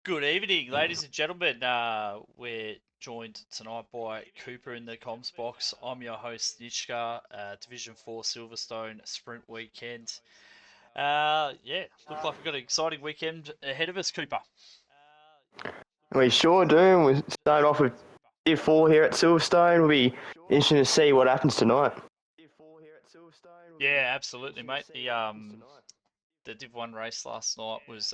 Good evening, ladies and gentlemen. We're joined tonight by Cooper in the comms box. I'm your host, Nishka, Division 4 Silverstone Sprint Weekend. Looks like we've got an exciting weekend ahead of us, Cooper. We sure do. We're starting off with Div 4 here at Silverstone. We'll be interesting to see what happens tonight. Yeah, absolutely, mate. The Div 1 race last night was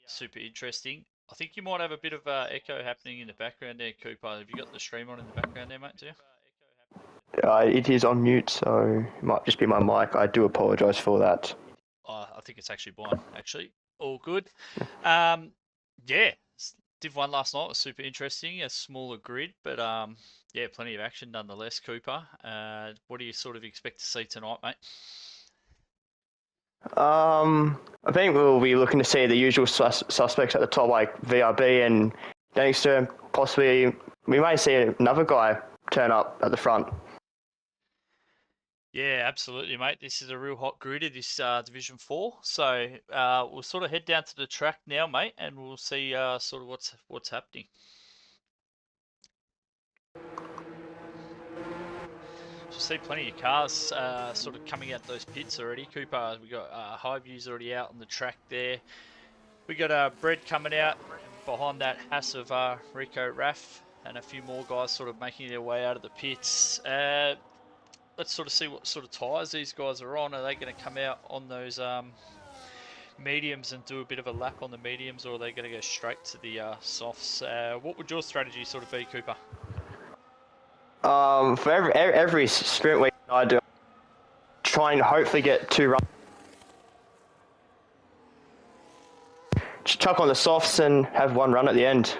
super interesting. I think you might have a bit of echo happening in the background there, Cooper. Have you got the stream on in the background there, mate, do you? It is on mute, so it might just be my mic. I do apologise for that. I think it's actually mine, actually. All good. Yeah, Div 1 last night was super interesting. A smaller grid, but yeah, plenty of action nonetheless, Cooper. What do you sort of expect to see tonight, mate? I think we'll be looking to see the usual suspects at the top, like VRB and Gangster. Possibly, we may see another guy turn up at the front. Yeah, absolutely, mate. This is a real hot grid of this Division 4. So we'll sort of head down to the track now, mate, and we'll see sort of what's happening. You see plenty of cars sort of coming out those pits already, Cooper. We got High Views already out on the track there. We got Bread coming out behind that Haas of Rico Raff, and a few more guys sort of making their way out of the pits. Let's sort of see what sort of tyres these guys are on. Are they going to come out on those mediums and do a bit of a lap on the mediums, or are they going to go straight to the softs? What would your strategy sort of be, Cooper? For every sprint week I do, try and hopefully get 2 runs. Chuck on the softs and have 1 run at the end.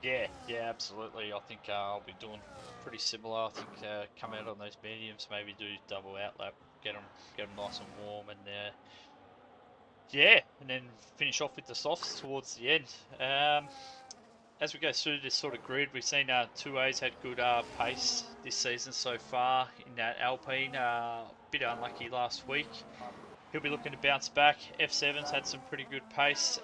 Yeah, absolutely. I think I'll be doing pretty similar. I think come out on those mediums, maybe do double outlap, get them nice and warm, and and then finish off with the softs towards the end. As we go through this sort of grid, we've seen 2A's had good pace this season so far in that Alpine. Bit unlucky last week. He'll be looking to bounce back. F7's had some pretty good pace.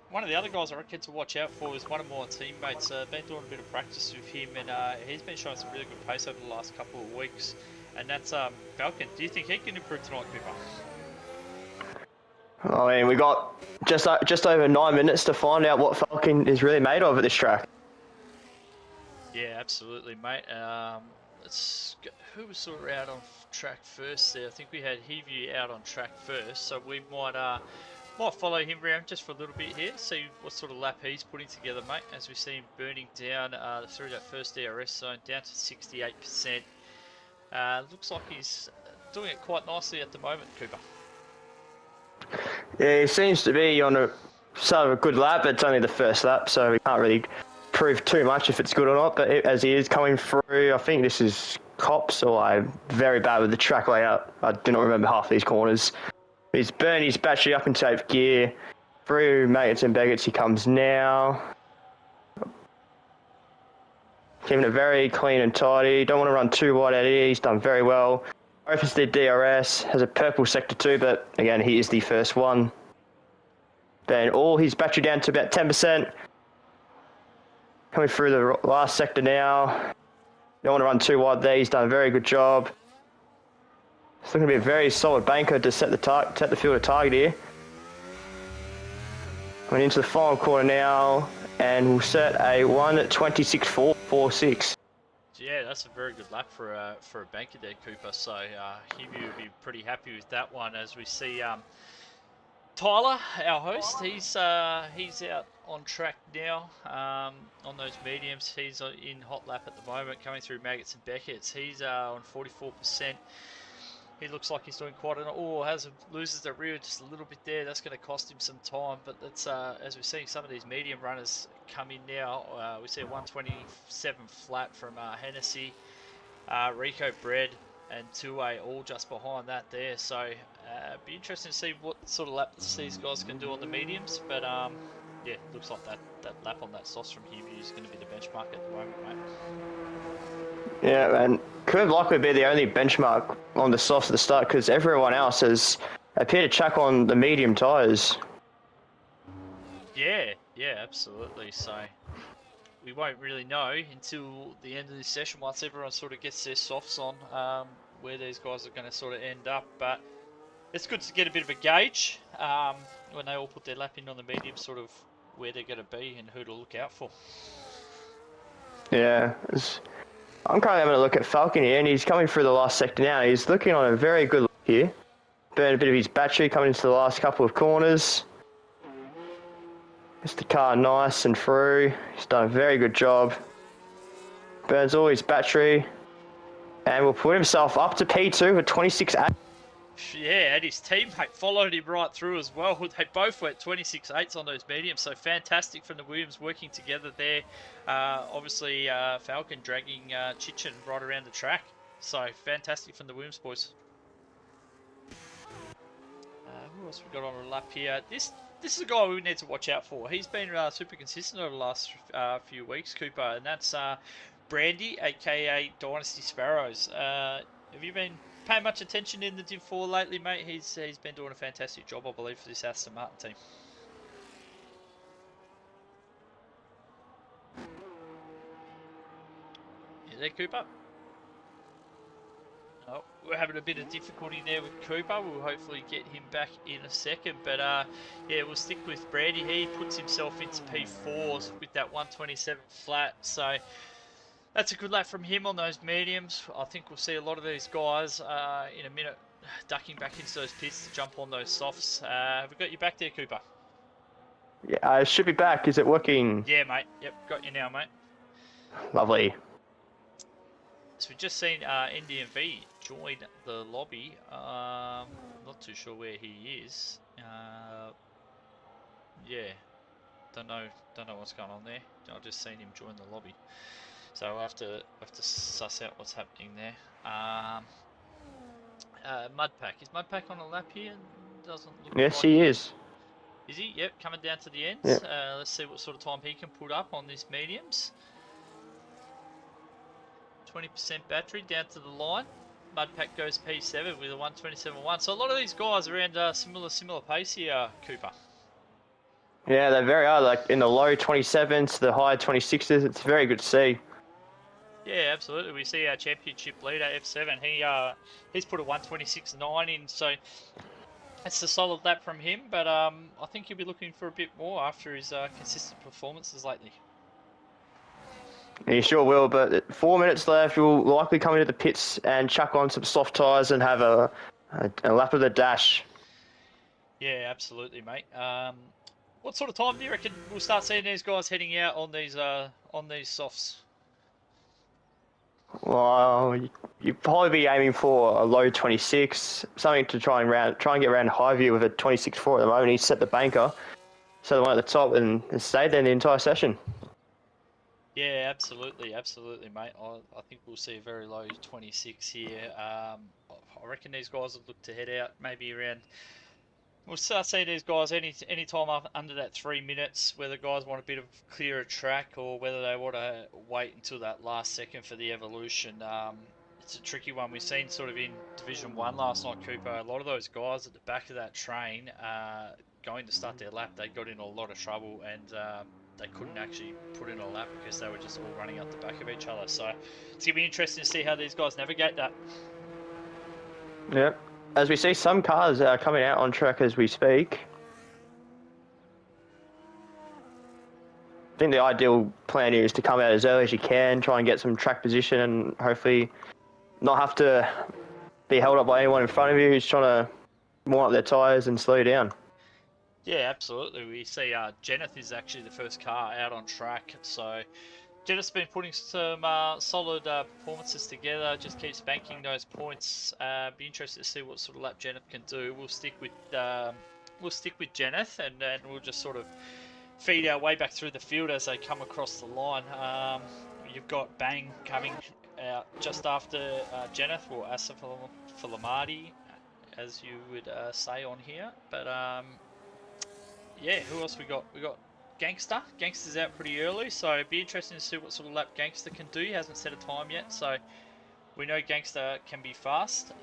One of the other guys I reckon to watch out for is one of my teammates. Been doing a bit of practice with him, and he's been showing some really good pace over the last couple of weeks. And that's Falcon. Do you think he can improve tonight, Cooper? I mean, we got just over 9 minutes to find out what Falcon is really made of at this track. Yeah, absolutely, mate. Let's go. Who was sort of out on track first there? I think we had Heview out on track first, so we might follow him around just for a little bit here, see what sort of lap he's putting together, mate, as we see him burning down through that first DRS zone, down to 68%. Looks like he's doing it quite nicely at the moment, Cooper. Yeah, he seems to be on a sort of a good lap, but it's only the first lap, so we can't really prove too much if it's good or not. But as he is coming through, I think this is Cops, or I'm very bad with the track layout. I do not remember half these corners. He's burned his battery up into 8th gear. Through Maggots and Baggots he comes now. Keeping it very clean and tidy. Don't want to run too wide out here. He's done very well. Opens the DRS, has a purple sector 2, but again, he is the first one. Then all his battery down to about 10%. Coming through the last sector now. Don't want to run too wide there. He's done a very good job. It's looking to be a very solid banker to set the field a target here. Coming into the final corner now, and we'll set a 1:26.446. Yeah, that's a very good lap for a banker there, Cooper. So Heview will be pretty happy with that one. As we see Tyler, our host, he's out on track now on those mediums. He's in hot lap at the moment, coming through Maggots and Beckett's. He's on 44%. He looks like he's doing quite an... loses the rear just a little bit there. That's going to cost him some time. But that's as we're seeing some of these medium runners come in now. We see a 127 flat from Hennessy, Rico Bread, and 2A all just behind that there. So be interesting to see what sort of laps these guys can do on the mediums. But yeah, looks like that lap on that sauce from Heview is going to be the benchmark at the moment, mate. Yeah, and could likely be the only benchmark on the softs at the start, because everyone else has appeared to chuck on the medium tyres. Yeah, yeah, absolutely. So we won't really know until the end of this session once everyone sort of gets their softs on where these guys are going to sort of end up. But it's good to get a bit of a gauge when they all put their lap in on the medium, sort of where they're going to be and who to look out for. Yeah, I'm currently having a look at Falcon here, and he's coming through the last sector now. He's looking on a very good look here. Burned a bit of his battery coming into the last couple of corners. Gets the car nice and through. He's done a very good job. Burns all his battery. And will put himself up to P2 for 26.8. Yeah, and his teammate followed him right through as well. They both went 26.8s on those mediums, so fantastic from the Williams working together there. Obviously, Falcon dragging Chichin right around the track. So fantastic from the Williams boys. Who else we got on a lap here? This is a guy we need to watch out for. He's been super consistent over the last few weeks, Cooper, and that's Brandy, aka Dynasty Sparrows. Have you been paying much attention in the Div 4 lately, mate? He's been doing a fantastic job, I believe, for this Aston Martin team. Is there Cooper? Oh, we're having a bit of difficulty there with Cooper. We'll hopefully get him back in a second. But yeah, we'll stick with Brandy. He puts himself into P4s with that 127 flat. So that's a good lap from him on those mediums. I think we'll see a lot of these guys in a minute ducking back into those pits to jump on those softs. Have we got you back there, Cooper? Yeah, I should be back. Is it working? Yeah, mate. Yep, got you now, mate. Lovely. So we've just seen NDMV join the lobby. Not too sure where he is. Yeah, don't know what's going on there. I've just seen him join the lobby, so I have to suss out what's happening there. Mudpack, is Mudpack on a lap here? Doesn't look Yes, like he it. is. Is he? Yep, coming down to the end. Yep. Let's see what sort of time he can put up on these mediums. 20% battery down to the line. Mudpack goes P7 with a 127.1. So a lot of these guys are around similar pace here, Cooper. Yeah, they very are, like in the low 27s to the high 26s. It's very good to see. Yeah, absolutely. We see our championship leader F7. He's put a 126.9 in, so it's a solid lap from him. But I think he'll be looking for a bit more after his consistent performances lately. He sure will, but 4 minutes left. He'll likely come into the pits and chuck on some soft tyres and have a lap of the dash. Yeah, absolutely, mate. What sort of time do you reckon we'll start seeing these guys heading out on these softs? Well, you'd probably be aiming for a low 26, something to try and get around high view with a 26.4 at the moment. He's set the banker, so the one at the top, and stayed there the entire session. Yeah, absolutely, mate. I think we'll see a very low 26 here. I reckon these guys will look to head out maybe around. We'll start seeing these guys any time up under that 3 minutes, whether guys want a bit of clearer track or whether they want to wait until that last second for the evolution. It's a tricky one. We've seen sort of in Division 1 last night, Cooper, a lot of those guys at the back of that train going to start their lap, they got in a lot of trouble and they couldn't actually put in a lap because they were just all running up the back of each other. So it's going to be interesting to see how these guys navigate that. Yep. As we see, some cars are coming out on track as we speak. I think the ideal plan here is to come out as early as you can, try and get some track position, and hopefully not have to be held up by anyone in front of you who's trying to warm up their tyres and slow you down. Yeah, absolutely. We see Jeneth is actually the first car out on track. So Jeneth's been putting some solid performances together, just keeps banking those points. Be interested to see what sort of lap Jeneth can do. We'll stick with Jeneth, and then we'll just sort of feed our way back through the field as they come across the line. You've got Bang coming out just after Jeneth, or Asafalamadi, as you would say on here. But yeah, who else we got? We got Gangster. Gangster's out pretty early, so it'd be interesting to see what sort of lap Gangster can do. He hasn't set a time yet, so we know Gangster can be fast.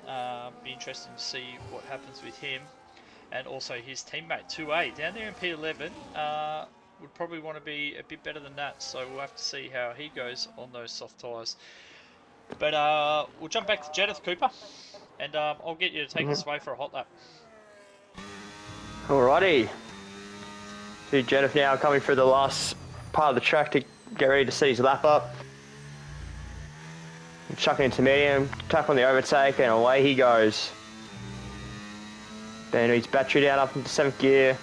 Be interesting to see what happens with him. and also his teammate 2A down there in P11 would probably want to be a bit better than that. So we'll have to see how he goes on those soft tyres. But we'll jump back to Jenneth Cooper, and I'll get you to take us away for a hot lap. Alrighty. See Jennifer now coming through the last part of the track to get ready to see his lap up. Chucking into medium, tap on the overtake, and away he goes. Then his battery down up into 7th gear.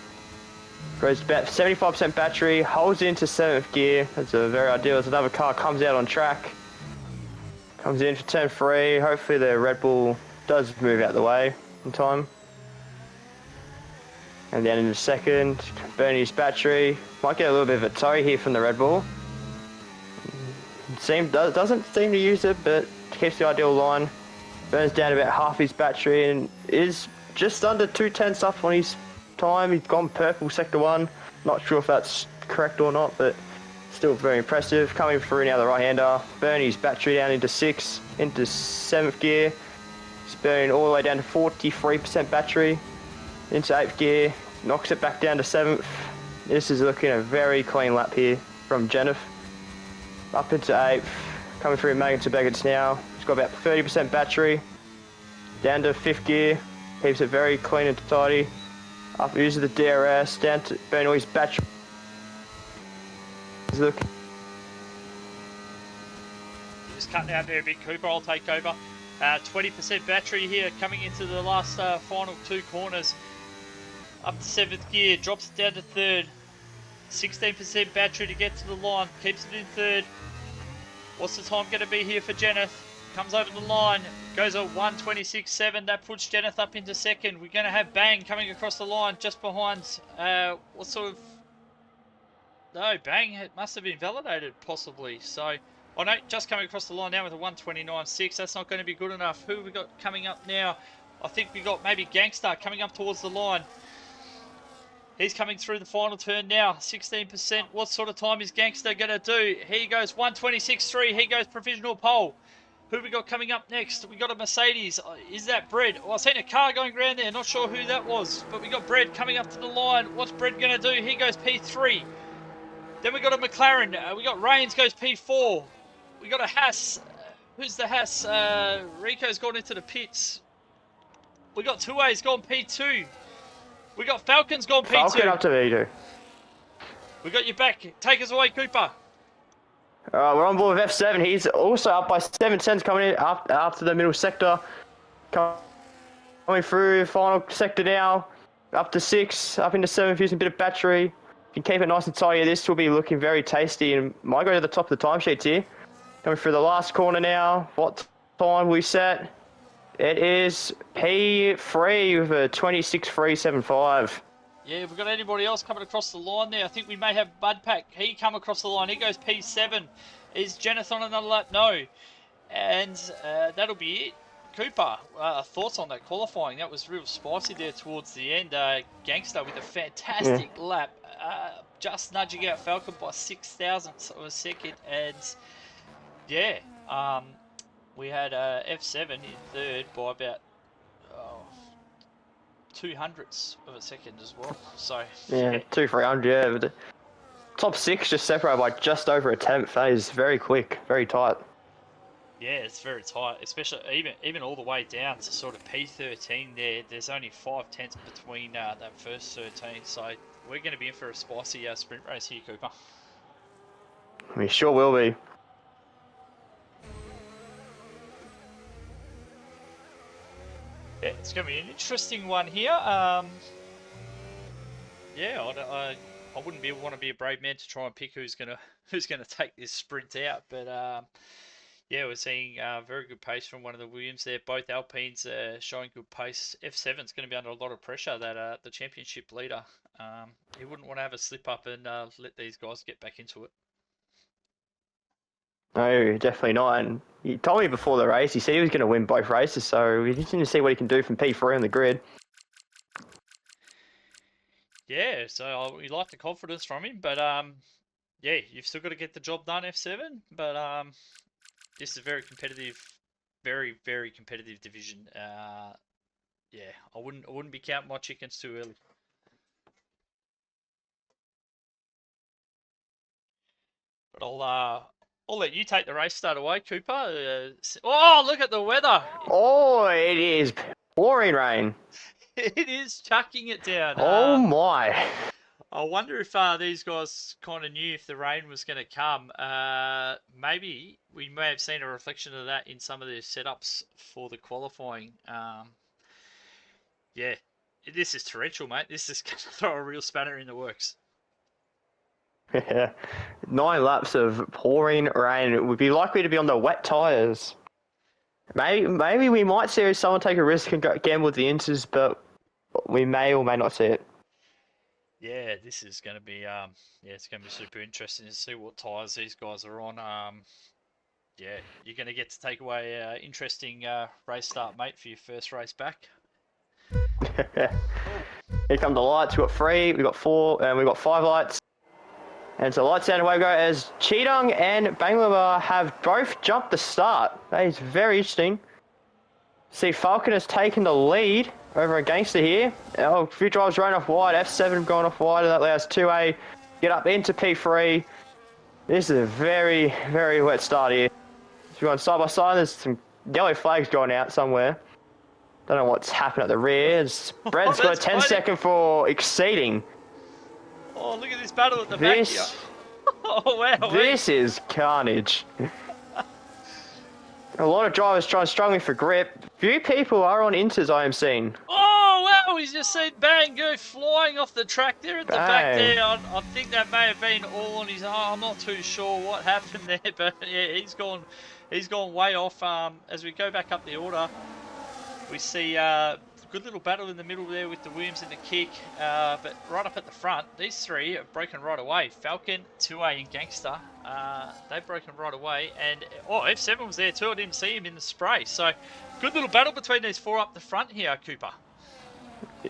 Goes about 75% battery, holds into 7th gear. That's a very ideal as another car comes out on track. Comes in for turn 3. Hopefully the Red Bull does move out the way in time. And then in the second, burning his battery. Might get a little bit of a tow here from the Red Bull. Doesn't seem to use it, but keeps the ideal line. Burns down about half his battery and is just under 2/10 up on his time. He's gone purple sector 1. Not sure if that's correct or not, but still very impressive. Coming through now the right-hander. Burning his battery down into 6, into 7th gear. He's burning all the way down to 43% battery. Into 8th gear. Knocks it back down to 7th. This is looking a very clean lap here from Jennifer. Up into 8th. Coming through Magnus Beckets now. He's got about 30% battery. Down to 5th gear. Keeps it very clean and tidy. Up uses the DRS. Down to burn all his battery. Look. Just cutting out there a bit, Cooper. I'll take over. 20% battery here coming into the last final 2 corners. Up to 7th gear. Drops it down to 3rd. 16% battery to get to the line. Keeps it in 3rd. What's the time going to be here for Jenneth? Comes over the line. Goes at 1:26.7. That puts Jenneth up into 2nd. We're going to have Bang coming across the line just behind. What sort of... No, Bang. It must have been validated, possibly. So, oh no, just coming across the line now with a 1:29.6. That's not going to be good enough. Who have we got coming up now? I think we got maybe Gangster coming up towards the line. He's coming through the final turn now, 16%. What sort of time is Gangster going to do? He goes 1:26.3. He goes provisional pole. Who we got coming up next? We got a Mercedes. Is that Bread? Oh, I've seen a car going around there. Not sure who that was. But we got Bread coming up to the line. What's Bread going to do? He goes P3. Then we got a McLaren. We got Reigns goes P4. We got a Haas. Who's the Haas? Rico's gone into the pits. We got 2A's gone P2. We got Falcon's gone P2. Falcon up to V2. We got you back. Take us away, Cooper. Alright, we're on board with F7. He's also up by 7 cents coming in after the middle sector. Coming through, final sector now. Up to 6, up into 7, using a bit of battery. If you keep it nice and tidy, this will be looking very tasty and might go to the top of the timesheets here. Coming through the last corner now. What time we set? It is P3 with a 26.375. Yeah, have we got anybody else coming across the line there? I think we may have Budpack. He come across the line. He goes P7. Is Jenneth on another lap? No. And that'll be it. Cooper, thoughts on that qualifying? That was real spicy there towards the end. Gangster with a fantastic lap. Just nudging out Falcon by 6,000ths of a second. And yeah, we had F7 in 3rd by about 200ths of a second as well. So yeah, 2-300. Yeah, but the top 6 just separated by just over a tenth. That is very quick, very tight. yeah, it's very tight, especially even all the way down to sort of P13 there. There's only 5/10 between that first 13. So we're going to be in for a spicy sprint race here, Cooper. We sure will be. Yeah, it's going to be an interesting one here. Yeah, I wouldn't want to be a brave man to try and pick who's gonna take this sprint out, but yeah, we're seeing very good pace from one of the Williams there. Both Alpines showing good pace. F7's going to be under a lot of pressure. That the championship leader, he wouldn't want to have a slip up and let these guys get back into it. No, definitely not. And he told me before the race, he said he was going to win both races, so we just need to see what he can do from P3 on the grid. Yeah, so we like the confidence from him, but yeah, you've still got to get the job done, F7. But this is a very competitive, very competitive division. Yeah, I wouldn't be counting my chickens too early. But I'll let you take the race start away, Cooper. Oh, look at the weather! Oh, it is pouring rain. It is chucking it down. Oh my. I wonder if these guys kind of knew if the rain was going to come. Maybe we may have seen a reflection of that in some of their setups for the qualifying. Yeah, this is torrential, mate. This is going to throw a real spanner in the works. Yeah. 9 laps of pouring rain. It would be likely to be on the wet tyres. Maybe we might see someone take a risk and gamble with the inters, but we may or may not see it. Yeah, this is going to be it's going to be super interesting to see what tyres these guys are on. Yeah, you're going to get to take away an interesting race start, mate, for your first race back. Oh. Here come the lights. We've got 3, we've got 4, and we've got 5 lights. And so lights down, away we go as Cheetong and Bangalore have both jumped the start. That is very interesting. See, Falcon has taken the lead over a Gangster here. Oh, a few drivers running off wide. F7 going off wide, and that allows 2A get up into P3. This is a very, very wet start here. So we're going side by side. There's some yellow flags going out somewhere. Don't know what's happened at the rear. Brad's got a 10-second for exceeding. Oh, look at this battle at the back here. Oh, wow. This is carnage. A lot of drivers trying struggling for grip. Few people are on inters I am seeing. Oh, wow. He's just seen Bang go flying off the track there at the back there. I think that may have been all on his arm. I'm not too sure what happened there, but yeah, he's gone way off. As we go back up the order, we see good little battle in the middle there with the Williams and the kick, but right up at the front, these three have broken right away. Falcon, 2A and Gangster, they've broken right away, and F7 was there too. I didn't see him in the spray, so good little battle between these 4 up the front here, Cooper.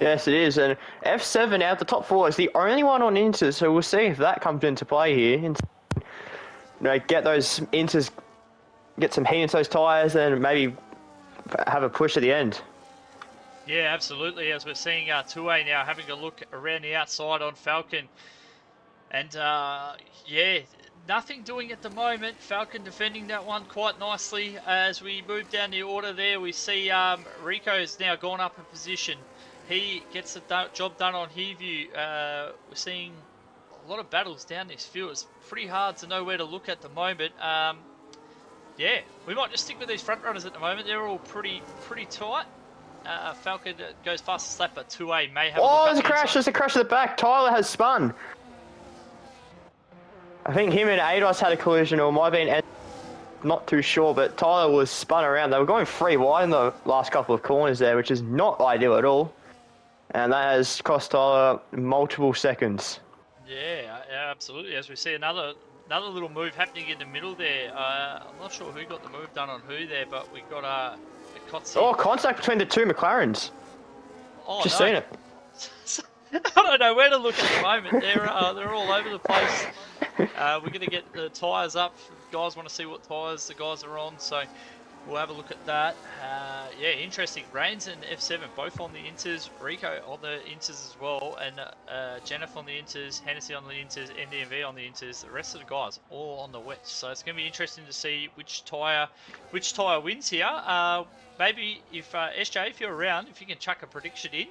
Yes, it is, and F7 out the top 4 is the only one on inters, so we'll see if that comes into play here. And, get those inters, get some heat into those tyres, and maybe have a push at the end. Yeah, absolutely. As we're seeing 2A now having a look around the outside on Falcon. And, yeah, nothing doing at the moment. Falcon defending that one quite nicely. As we move down the order there, we see Rico's now gone up a position. He gets the job done on Heaview. We're seeing a lot of battles down this field. It's pretty hard to know where to look at the moment. Yeah, we might just stick with these front runners at the moment. They're all pretty tight. Falcon goes fastest lap, but 2A may have. Oh, there's a crash! There's a crash at the back. Tyler has spun. I think him and Ados had a collision, or might have been. Not too sure, but Tyler was spun around. They were going 3 wide in the last couple of corners there, which is not ideal at all. And that has cost Tyler multiple seconds. Yeah, absolutely. As we see another little move happening in the middle there. I'm not sure who got the move done on who there, but we got a Kotze. Oh, contact between the 2 McLarens. Oh, Just seen it. I don't know where to look at the moment. They're all over the place. We're going to get the tyres up. Guys want to see what tyres the guys are on, so we'll have a look at that. Yeah, interesting. Reigns and F7 both on the inters. Rico on the inters as well, and Jennifer on the inters, Hennessy on the inters, NDMV on the inters. The rest of the guys all on the wets. So it's going to be interesting to see which tyre wins here. Maybe if SJ, if you're around, if you can chuck a prediction in,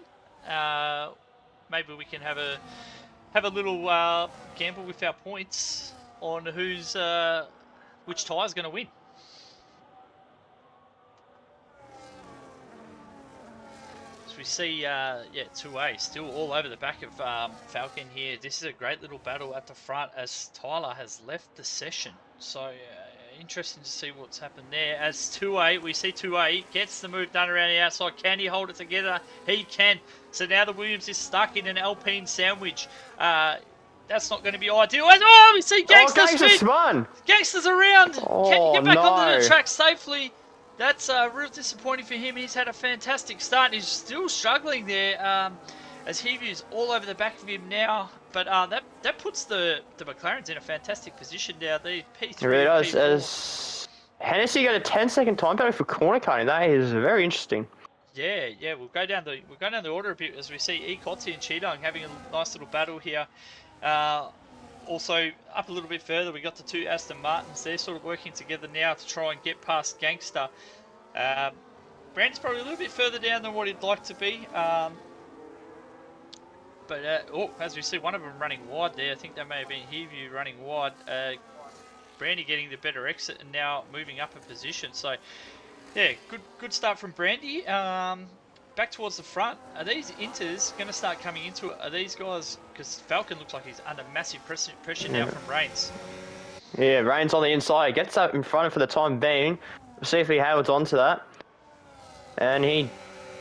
maybe we can have a little gamble with our points on which tyre's going to win. We see, 2A still all over the back of Falcon here. This is a great little battle at the front as Tyler has left the session. So interesting to see what's happened there. As 2A, we see 2A gets the move done around the outside. Can he hold it together? He can. So now the Williams is stuck in an Alpine sandwich. That's not going to be ideal. Oh, we see Gangster's feet. Gangster's around. Oh, can he get back onto the track safely? That's real disappointing for him. He's had a fantastic start. He's still struggling there as Heaview's all over the back of him now. But that puts the McLarens in a fantastic position now. The P3 it really does. P4. As Hennessy got a 10-second time battle for corner cutting. That is very interesting. Yeah. We'll go down the order a bit as we see Kotze and Cheetang having a nice little battle here. Also, up a little bit further, we got the two Aston Martins. They're sort of working together now to try and get past Gangster. Brandon's probably a little bit further down than what he'd like to be. As we see, one of them running wide there. I think that may have been Heview running wide. Brandy getting the better exit and now moving up a position. So, yeah, good start from Brandy. Back towards the front. Are these Inters going to start coming into it? Are these guys... Because Falcon looks like he's under massive pressure now from Reigns. Yeah, Reigns on the inside. Gets up in front for the time being. We'll see if he holds on to that. And he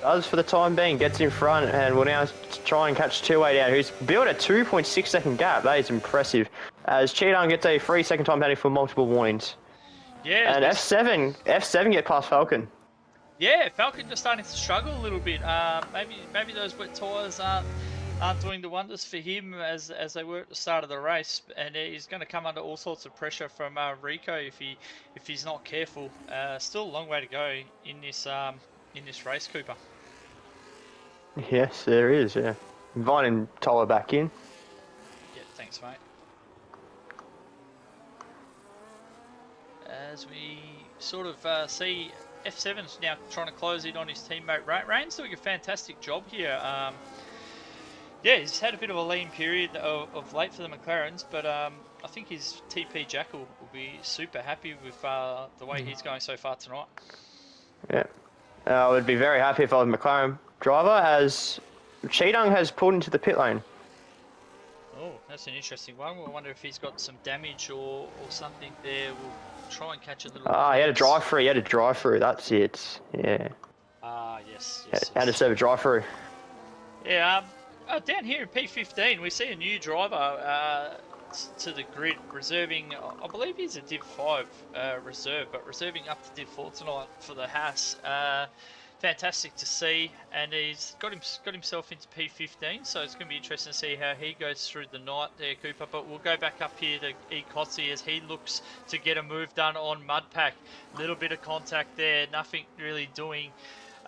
does for the time being. Gets in front and will now try and catch two-way down, who's built a 2.6 second gap. That is impressive. As Cheetang gets a 3 second time penalty for multiple warnings. Yeah. And F7 get past Falcon. Yeah, Falcon just starting to struggle a little bit. Maybe those wet tyres aren't doing the wonders for him as they were at the start of the race, and he's going to come under all sorts of pressure from Rico if he's not careful. Still a long way to go in this race, Cooper. Yes, there is. Yeah, inviting Tyler back in. Yeah, thanks, mate. As we sort of see F7's now trying to close in on his teammate. Rain's doing a fantastic job here. Yeah, he's had a bit of a lean period of late for the McLarens, but I think his TP Jackal will be super happy with the way he's going so far tonight. Yeah, I would be very happy if I was a McLaren driver, as Cheetang has pulled into the pit lane. Oh, that's an interesting one. I wonder if he's got some damage or something there. We'll try and catch a little... He had a drive-through. That's it. Yeah. Yes. Had to serve a drive-through. Yeah, down here in P15, we see a new driver to the grid, reserving, I believe he's a Div 5 reserve, but reserving up to Div 4 tonight for the Haas. Fantastic to see, and he's got himself into P15, so it's going to be interesting to see how he goes through the night there, Cooper. But we'll go back up here to Kotze as he looks to get a move done on Mudpack. A little bit of contact there, nothing really doing.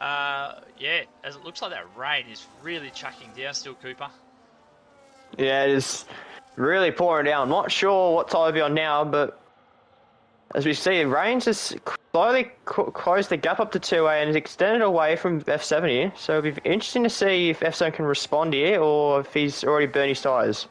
Yeah, as it looks like that rain is really chucking down still, Cooper. Yeah, it is really pouring down. I'm not sure what time we're on now, but as we see, Reigns has slowly closed the gap up to 2A and has extended away from F7 here. So it'll be interesting to see if F7 can respond here or if he's already burned his tyres.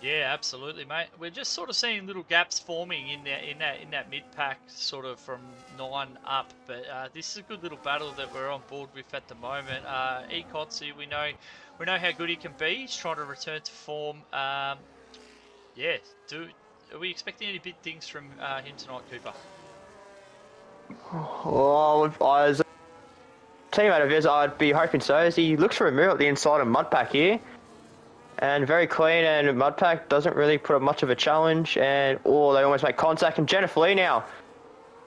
Yeah, absolutely, mate. We're just sort of seeing little gaps forming in that mid pack, sort of from 9 up. But this is a good little battle that we're on board with at the moment. Kotze, we know how good he can be. He's trying to return to form. Yeah, are we expecting any big things from him tonight, Cooper? Well, as a teammate of his, I'd be hoping so, as he looks for a move up the inside of Mudpack here. And very clean, and Mudpack doesn't really put up much of a challenge, and they almost make contact. And Jennifer Lee now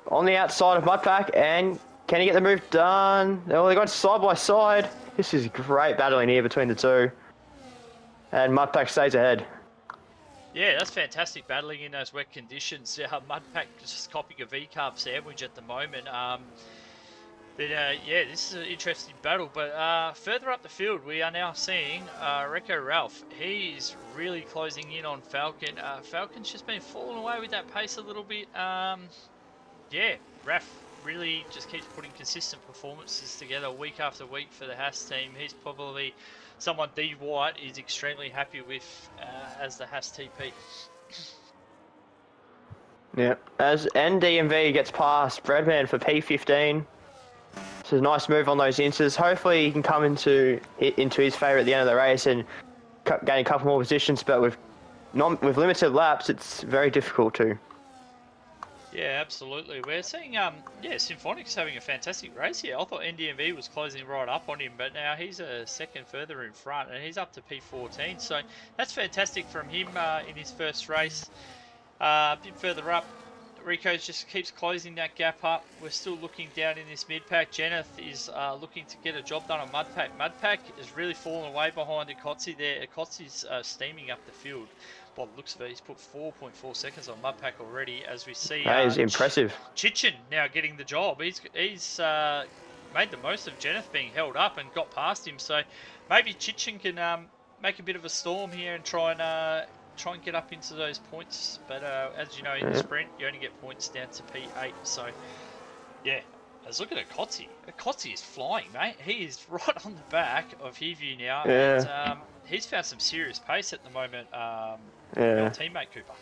on the outside of Mudpack, and can he get the move done? Oh, they got side by side. This is great battling here between the two, and Mudpack stays ahead. Yeah, that's fantastic battling in those wet conditions. Mudpack just copying a V-carb sandwich at the moment. Yeah, this is an interesting battle. But further up the field, we are now seeing Recco Ralph. He's really closing in on Falcon. Falcon's just been falling away with that pace a little bit. Yeah, Ralph really just keeps putting consistent performances together week after week for the Haas team. He's probably someone D. White is extremely happy with as the Haas TP. Yeah, as NDMV gets past Breadman for P15. This is a nice move on those inters. Hopefully he can come into his favour at the end of the race and gain a couple more positions, but with limited laps, it's very difficult to. Yeah, absolutely. We're seeing, Symphonic's having a fantastic race here. I thought NDMV was closing right up on him, but now he's a second further in front, and he's up to P14. So that's fantastic from him in his first race. A bit further up, Rico just keeps closing that gap up. We're still looking down in this mid-pack. Jeneth is looking to get a job done on Mudpack. Mudpack is really falling away behind Kotze there. Kotze's steaming up the field. By the looks of it, he's put 4.4 seconds on Mudpack already, as we see. That is impressive. Chichin now getting the job. He's made the most of Jeneth being held up and got past him. So maybe Chichin can make a bit of a storm here and try and get up into those points. But as you know, in the sprint, you only get points down to P8. So yeah, I was looking at Kotzi. Kotzi is flying, mate. He is right on the back of Heview now, and he's found some serious pace at the moment. Your teammate Cooper.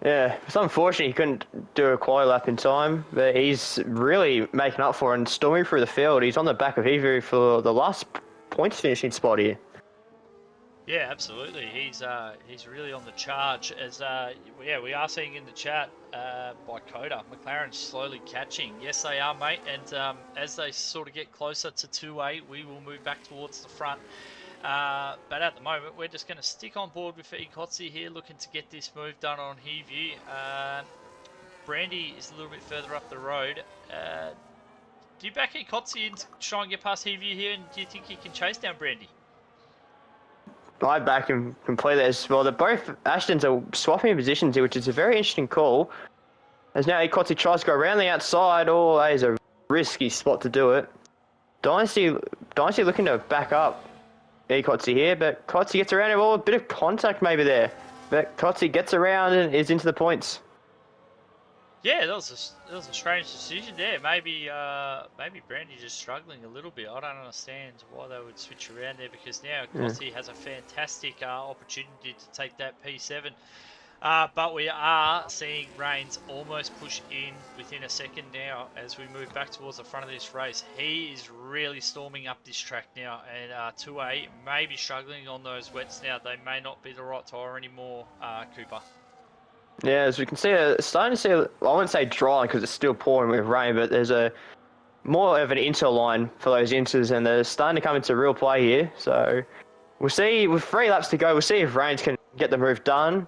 Yeah, it's unfortunate he couldn't do a quali lap in time, but he's really making up for it and storming through the field. He's on the back of Heview for the last points finishing spot here. Yeah, absolutely. He's really on the charge. As we are seeing in the chat by Coda, McLaren's slowly catching. Yes, they are, mate. And as they sort of get closer to 2-8, we will move back towards the front. But at the moment, we're just going to stick on board with Ekotzi here, looking to get this move done on Heview. Brandy is a little bit further up the road. Do you back Ekotzi and try and get past Heview here, and do you think he can chase down Brandy? I back him completely as well. Both Ashtons are swapping positions here, which is a very interesting call. As now Ekotzi tries to go around the outside, that is a risky spot to do it. Dynasty looking to back up Ekotzi here, but Kotzi gets around him. A bit of contact maybe there. But Kotzi gets around and is into the points. Yeah, that was a strange decision there. Maybe Brandy just struggling a little bit. I don't understand why they would switch around there, because now Kotzi has a fantastic opportunity to take that P7. But we are seeing Reigns almost push in within a second now as we move back towards the front of this race. He is really storming up this track now, and 2A may be struggling on those wets now. They may not be the right tyre anymore, Cooper. Yeah, as we can see, starting to see, I wouldn't say dry because it's still pouring with rain, but there's more of an interline for those inters, and they're starting to come into real play here. So we'll see, with 3 laps to go, we'll see if Reigns can get the move done.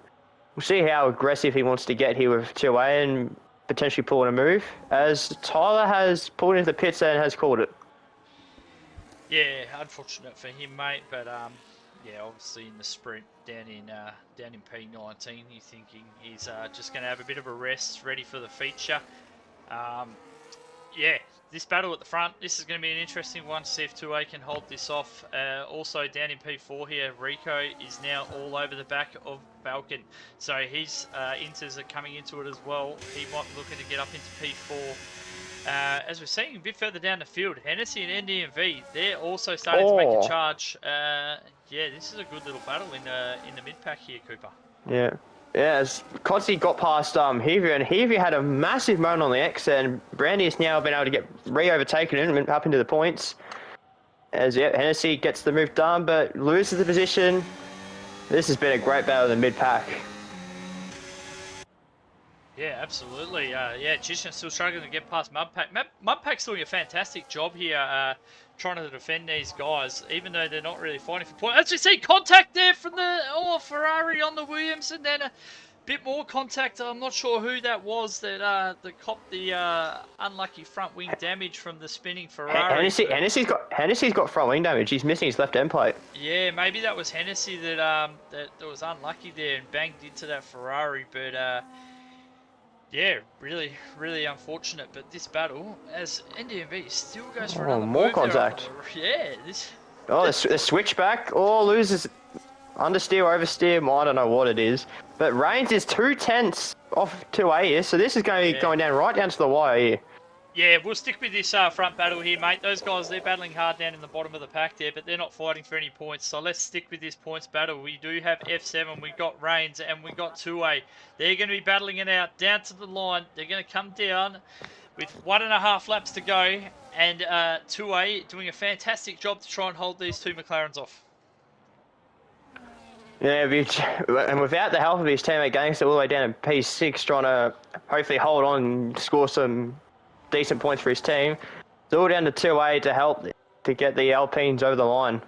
We'll see how aggressive he wants to get here with 2A and potentially pulling a move, as Tyler has pulled into the pits and has called it. Yeah, unfortunate for him, mate, but yeah, obviously in the sprint down in P19, you're thinking he's just going to have a bit of a rest, ready for the feature. Yeah, this battle at the front, this is going to be an interesting one to see if 2A can hold this off. Also down in P4 here, Rico is now all over the back of Falcon, so his inters are coming into it as well. He might be looking to get up into P4. As we're seeing a bit further down the field, Hennessy and NDMV, they're also starting to make a charge. Yeah, this is a good little battle in the mid-pack here, Cooper. Yeah. Yeah, as Kotzi got past Heview, and Heview had a massive moment on the X, and Brandy has now been able to get re-overtaken and up into the points. As Hennessy gets the move done, but loses the position. This has been a great battle in the mid-pack. Yeah, absolutely. Yeah, Chishan's still struggling to get past Mudpack. Mudpack's doing a fantastic job here, trying to defend these guys, even though they're not really fighting for points. As you see, contact there from the Ferrari on the Williams, and then a bit more contact. I'm not sure who that was that copped the unlucky front wing damage from the spinning Ferrari. Hennessy's got front wing damage. He's missing his left end plate. Yeah, maybe that was Hennessy that was unlucky there and banged into that Ferrari, but. Yeah, really, really unfortunate. But this battle, as NDMV still goes for another more move contact. Yeah, this. The switchback, loses understeer, oversteer. I don't know what it is. But Reigns is 2/10 off 2A here, so this is going to be going down right down to the wire here. Yeah, we'll stick with this front battle here, mate. Those guys, they're battling hard down in the bottom of the pack there, but they're not fighting for any points. So let's stick with this points battle. We do have F7, we got Reigns, and we got 2A. They're going to be battling it out down to the line. They're going to come down with 1.5 laps to go, and 2A doing a fantastic job to try and hold these two McLarens off. Yeah, and without the help of his teammate Gangster all the way down to P6, trying to hopefully hold on and score some decent points for his team. It's all down to 2A to help to get the Alpines over the line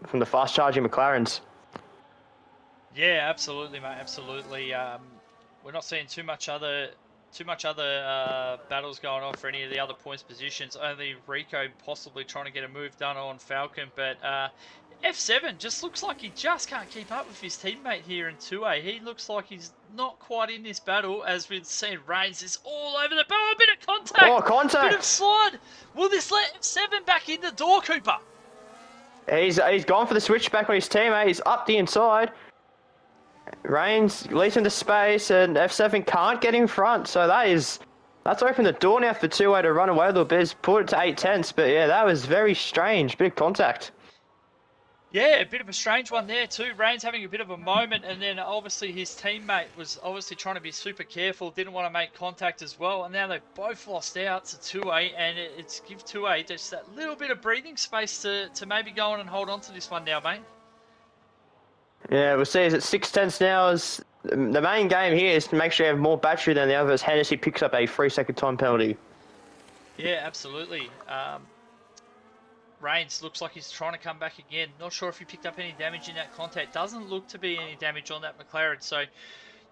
from the fast charging McLarens. Yeah, absolutely, mate. Absolutely. We're not seeing too much other battles going on for any of the other points positions. Only Rico possibly trying to get a move done on Falcon, but F7 just looks like he just can't keep up with his teammate here in 2A. He looks like he's not quite in this battle, as we've seen Reigns is all over the ball. A bit of Contact! Oh, Bit of contact! slide! Will this let F7 back in the door, Cooper? He's gone for the switchback on his teammate. He's up the inside. Reigns leads into space, and F7 can't get in front. So that's opened the door now for two-way to run away a little bit. He's put it to 8/10. But yeah, that was very strange. Bit of contact. Yeah, a bit of a strange one there too. Reigns having a bit of a moment, and then obviously his teammate was obviously trying to be super careful, didn't want to make contact as well, and now they've both lost out to 2A, and it's give 2A just that little bit of breathing space to maybe go on and hold on to this one now, mate. Yeah, we'll see. Is it 6/10 now? Is the main game here is to make sure you have more battery than the others. Hennessy picks up a 3-second time penalty. Yeah, absolutely. Reigns looks like he's trying to come back again. Not sure if he picked up any damage in that contact. Doesn't look to be any damage on that McLaren. So,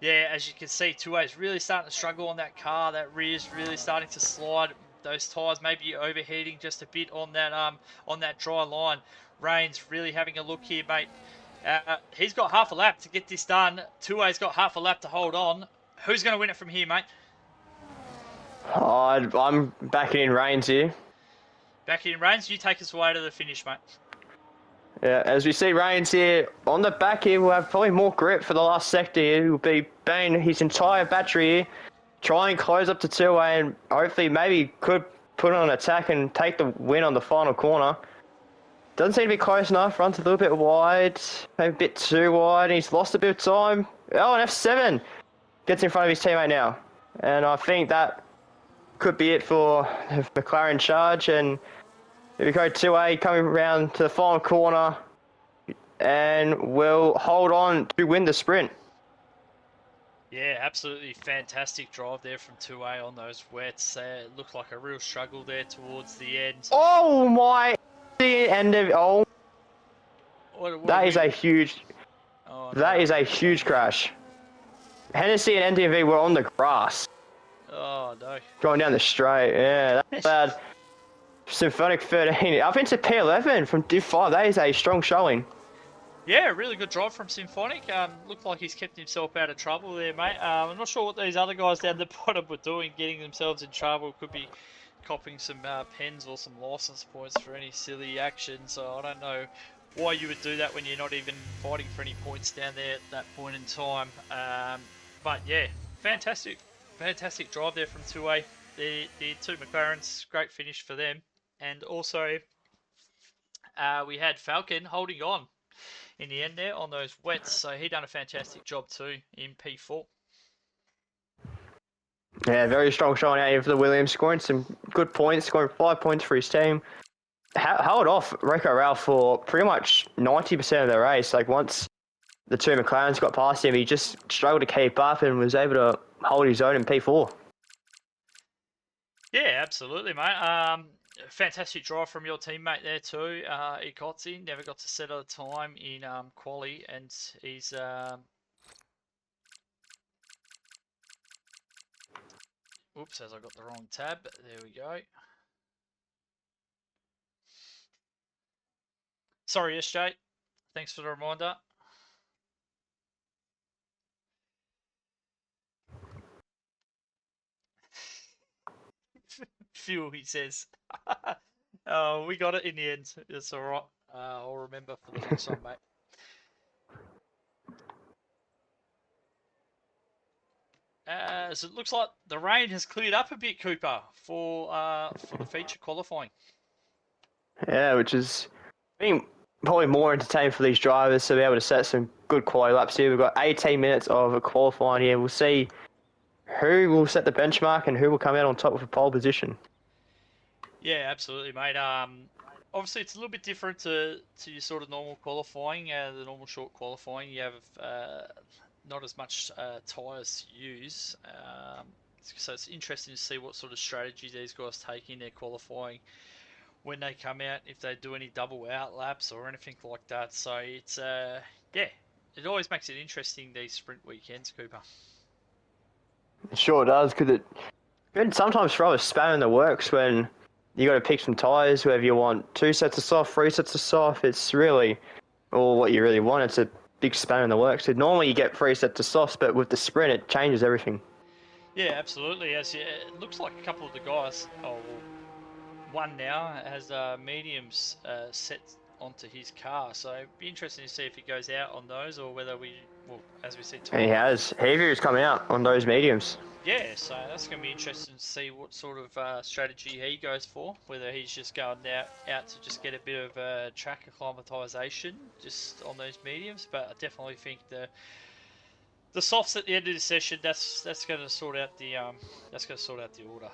yeah, as you can see, 2A is really starting to struggle on that car. That rear's really starting to slide. Those tyres maybe overheating just a bit on that dry line. Reigns really having a look here, mate. He's got half a lap to get this done. 2A's got half a lap to hold on. Who's going to win it from here, mate? I'm backing in Reigns here. Back in Reigns, you take us away to the finish, mate. Yeah, as we see Reigns here on the back here, will have probably more grip for the last sector here. He'll be banging his entire battery here, try and close up to 2A, and hopefully maybe could put on an attack and take the win on the final corner. Doesn't seem to be close enough, runs a little bit wide, maybe a bit too wide, and he's lost a bit of time. Oh, and F7 gets in front of his teammate now. And I think that could be it for the McLaren charge, and here we go, 2A coming around to the final corner and will hold on to win the sprint. Yeah, absolutely fantastic drive there from 2A on those wets. It looked like a real struggle there towards the end. Oh my! End of oh, That is a huge. Oh, no. That is a huge crash. Hennessy and NDV were on the grass. Oh no! Going down the straight, yeah, that's bad. Symphonic 13 up into P11 from Div 5. That is a strong showing. Yeah, really good drive from Symphonic. Looked like he's kept himself out of trouble there, mate. I'm not sure what these other guys down the bottom were doing, getting themselves in trouble. Could be copping some pens or some license points for any silly action. So I don't know why you would do that when you're not even fighting for any points down there at that point in time. But yeah, fantastic drive there from 2A. The two McLarens, great finish for them. And also, we had Falcon holding on in the end there on those wets, so he done a fantastic job too in P4. Yeah, very strong showing out here for the Williams, scoring some good points, scoring 5 points for his team. Held off Rico Ralph for pretty much 90% of the race. Like once the two McLarens got past him, he just struggled to keep up and was able to hold his own in P4. Yeah, absolutely, mate. Fantastic drive from your teammate there too. Ikotzi never got to settle a time in quali, and he's oops, as I got the wrong tab. There we go. Sorry, SJ. Thanks for the reminder. Fuel, he says. Oh, we got it in the end. It's all right. I'll remember for the next one, mate. So it looks like the rain has cleared up a bit, Cooper, for the feature qualifying. Yeah, which is being probably more entertaining for these drivers to be able to set some good quality laps here. We've got 18 minutes of a qualifying here. We'll see who will set the benchmark and who will come out on top with a pole position. Yeah, absolutely, mate. Obviously, it's a little bit different to your sort of normal qualifying, the normal short qualifying. You have not as much tyres to use. So it's interesting to see what sort of strategy these guys take in their qualifying when they come out, if they do any double out laps or anything like that. So it's yeah, it always makes it interesting, these sprint weekends, Cooper. It sure does, because it can sometimes throw a spanner in the works when you got to pick some tyres, whether you want 2 sets of soft, 3 sets of soft. It's really all what you really want. It's a big spanner in the works. So normally you get 3 sets of softs, but with the sprint, it changes everything. Yeah, absolutely. It looks like a couple of the guys, oh, well, one now has mediums set onto his car, so it'd be interesting to see if he goes out on those or whether well, as we said, And he Tyler. has. Heavy's coming out on those mediums. Yeah, so that's going to be interesting to see what sort of strategy he goes for. Whether he's just going out to just get a bit of track acclimatization just on those mediums. But I definitely think the softs at the end of the session, that's going to sort out the order.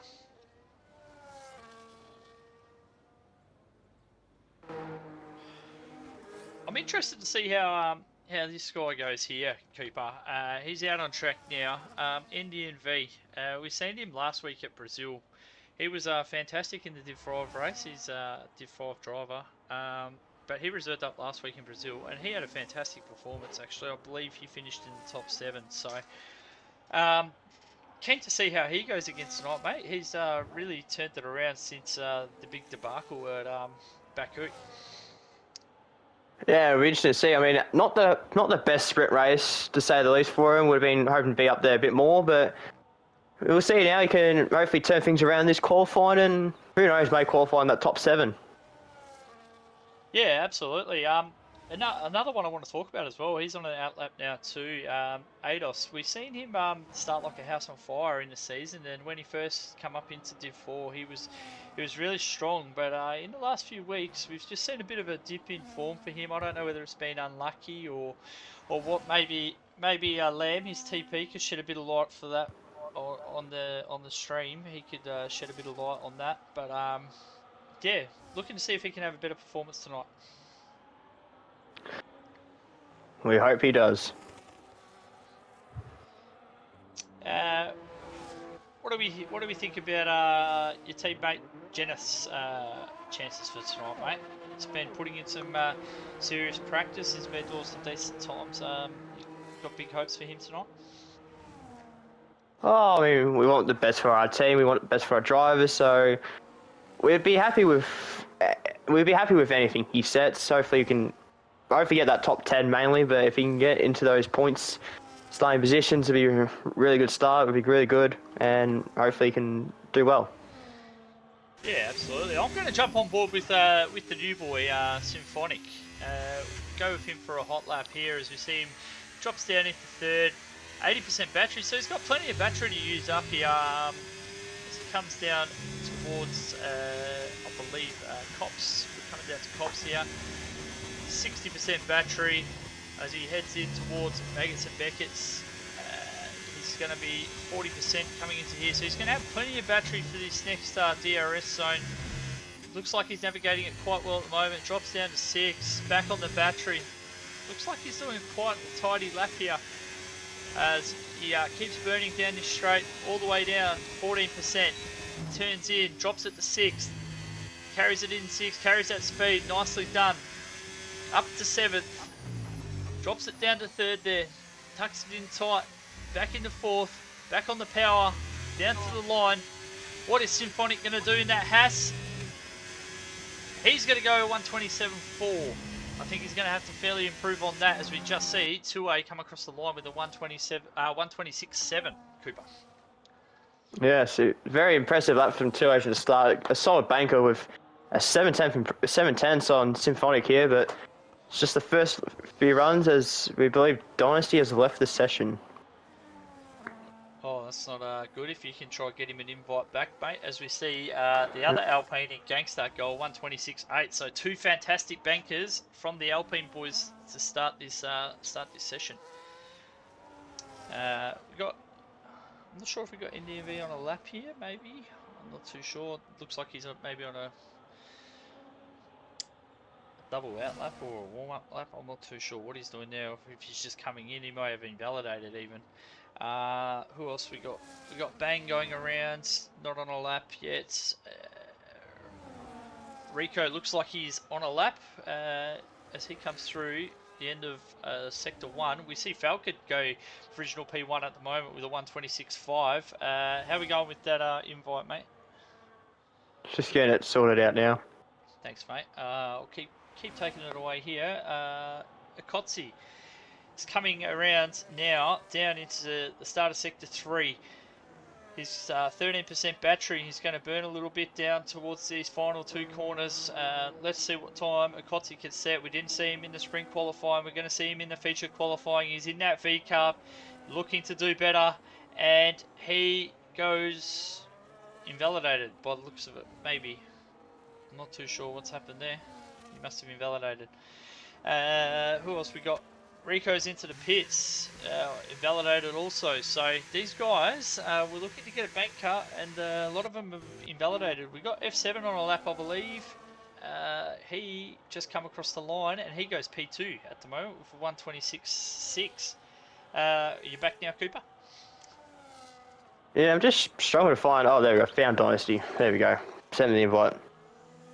I'm interested to see how this guy goes here, Cooper. He's out on track now. Indian V. We seen him last week at Brazil. He was fantastic in the Div 5 race. He's a Div 5 driver. But he reserved up last week in Brazil, and he had a fantastic performance, actually. I believe he finished in the top 7. So, um, keen to see how he goes against tonight, mate. He's really turned it around since the big debacle at Baku. Yeah, it'll be interesting to see. I mean, not the best sprint race to say the least for him. Would have been hoping to be up there a bit more, but we'll see now. He can hopefully turn things around this qualifying, and who knows, may qualify in that top 7. Yeah, absolutely. Another one I want to talk about as well. He's on an outlap now too. Ados. We've seen him start like a house on fire in the season, and when he first come up into Div 4, he was really strong. But in the last few weeks, we've just seen a bit of a dip in form for him. I don't know whether it's been unlucky or what. Maybe Lamb, his TP, could shed a bit of light for that or on the stream. He could shed a bit of light on that. But yeah, looking to see if he can have a better performance tonight. We hope he does. Uh, what do we think about your teammate Jenneth's chances for tonight, mate? He's been putting in some serious practice. He's been doing some decent times. You got big hopes for him tonight. Oh, I mean, we want the best for our team. We want the best for our drivers. So we'd be happy with anything he sets. Hopefully, he can get that top 10 mainly. But if he can get into those points, starting positions, it'd be a really good start. It'd be really good, and hopefully, he can do well. Yeah, absolutely. I'm going to jump on board with the new boy, Symphonic. Go with him for a hot lap here as we see him drops down into third. 80% battery, so he's got plenty of battery to use up here. As he comes down towards, I believe, Cops. We're coming down to Cops here. 60% battery as he heads in towards Maggots and Beckett's. He's going to be 40% coming into here, so he's going to have plenty of battery for this next DRS zone. Looks like he's navigating it quite well at the moment. Drops down to 6, back on the battery. Looks like he's doing quite a tidy lap here as he keeps burning down this straight all the way down. 14%, turns in, drops it to 6, carries it in 6, carries that speed, nicely done. Up to 7th, drops it down to 3rd there, tucks it in tight, back into 4th, back on the power, down to the line. What is Symphonic going to do in that Haas? He's going to go 127.4. I think he's going to have to fairly improve on that as we just see 2A come across the line with a 126.7, Cooper. Yes, very impressive lap from 2A from the start. A solid banker with a 710 on Symphonic here, but it's just the first few runs as we believe Dynasty has left the session. Oh, that's not good. If you can try get him an invite back, mate. As we see the other Alpine in Gangster goal, 126.8. So 2 fantastic bankers from the Alpine boys to start this session. We got. I'm not sure if we got Indian V on a lap here. Maybe I'm not too sure. Looks like he's maybe on a double out lap or a warm up lap. I'm not too sure what he's doing now. If he's just coming in, he may have invalidated even. Who else we got? We got Bang going around, not on a lap yet. Rico looks like he's on a lap as he comes through the end of Sector 1. We see Falcon go for original P1 at the moment with a 126.5. How are we going with that invite, mate? Just getting it sorted out now. Thanks, mate. I'll keep taking it away here. Akotsi is coming around now, down into the start of Sector 3. his 13% battery. He's going to burn a little bit down towards these final 2 corners. Let's see what time Akotsi can set. We didn't see him in the sprint qualifying. We're going to see him in the feature qualifying. He's in that V Cup, looking to do better, and he goes invalidated by the looks of it. Maybe. I'm not too sure what's happened there. He must have invalidated. Who else we got? Rico's into the pits, invalidated also. So these guys were looking to get a bank cut, and a lot of them have invalidated. We got F7 on a lap, I believe. He just come across the line, and he goes P2 at the moment with 126.6. You back now, Cooper? Yeah, I'm just struggling to find. Oh, there we go. Found Dynasty. There we go. Send me the invite.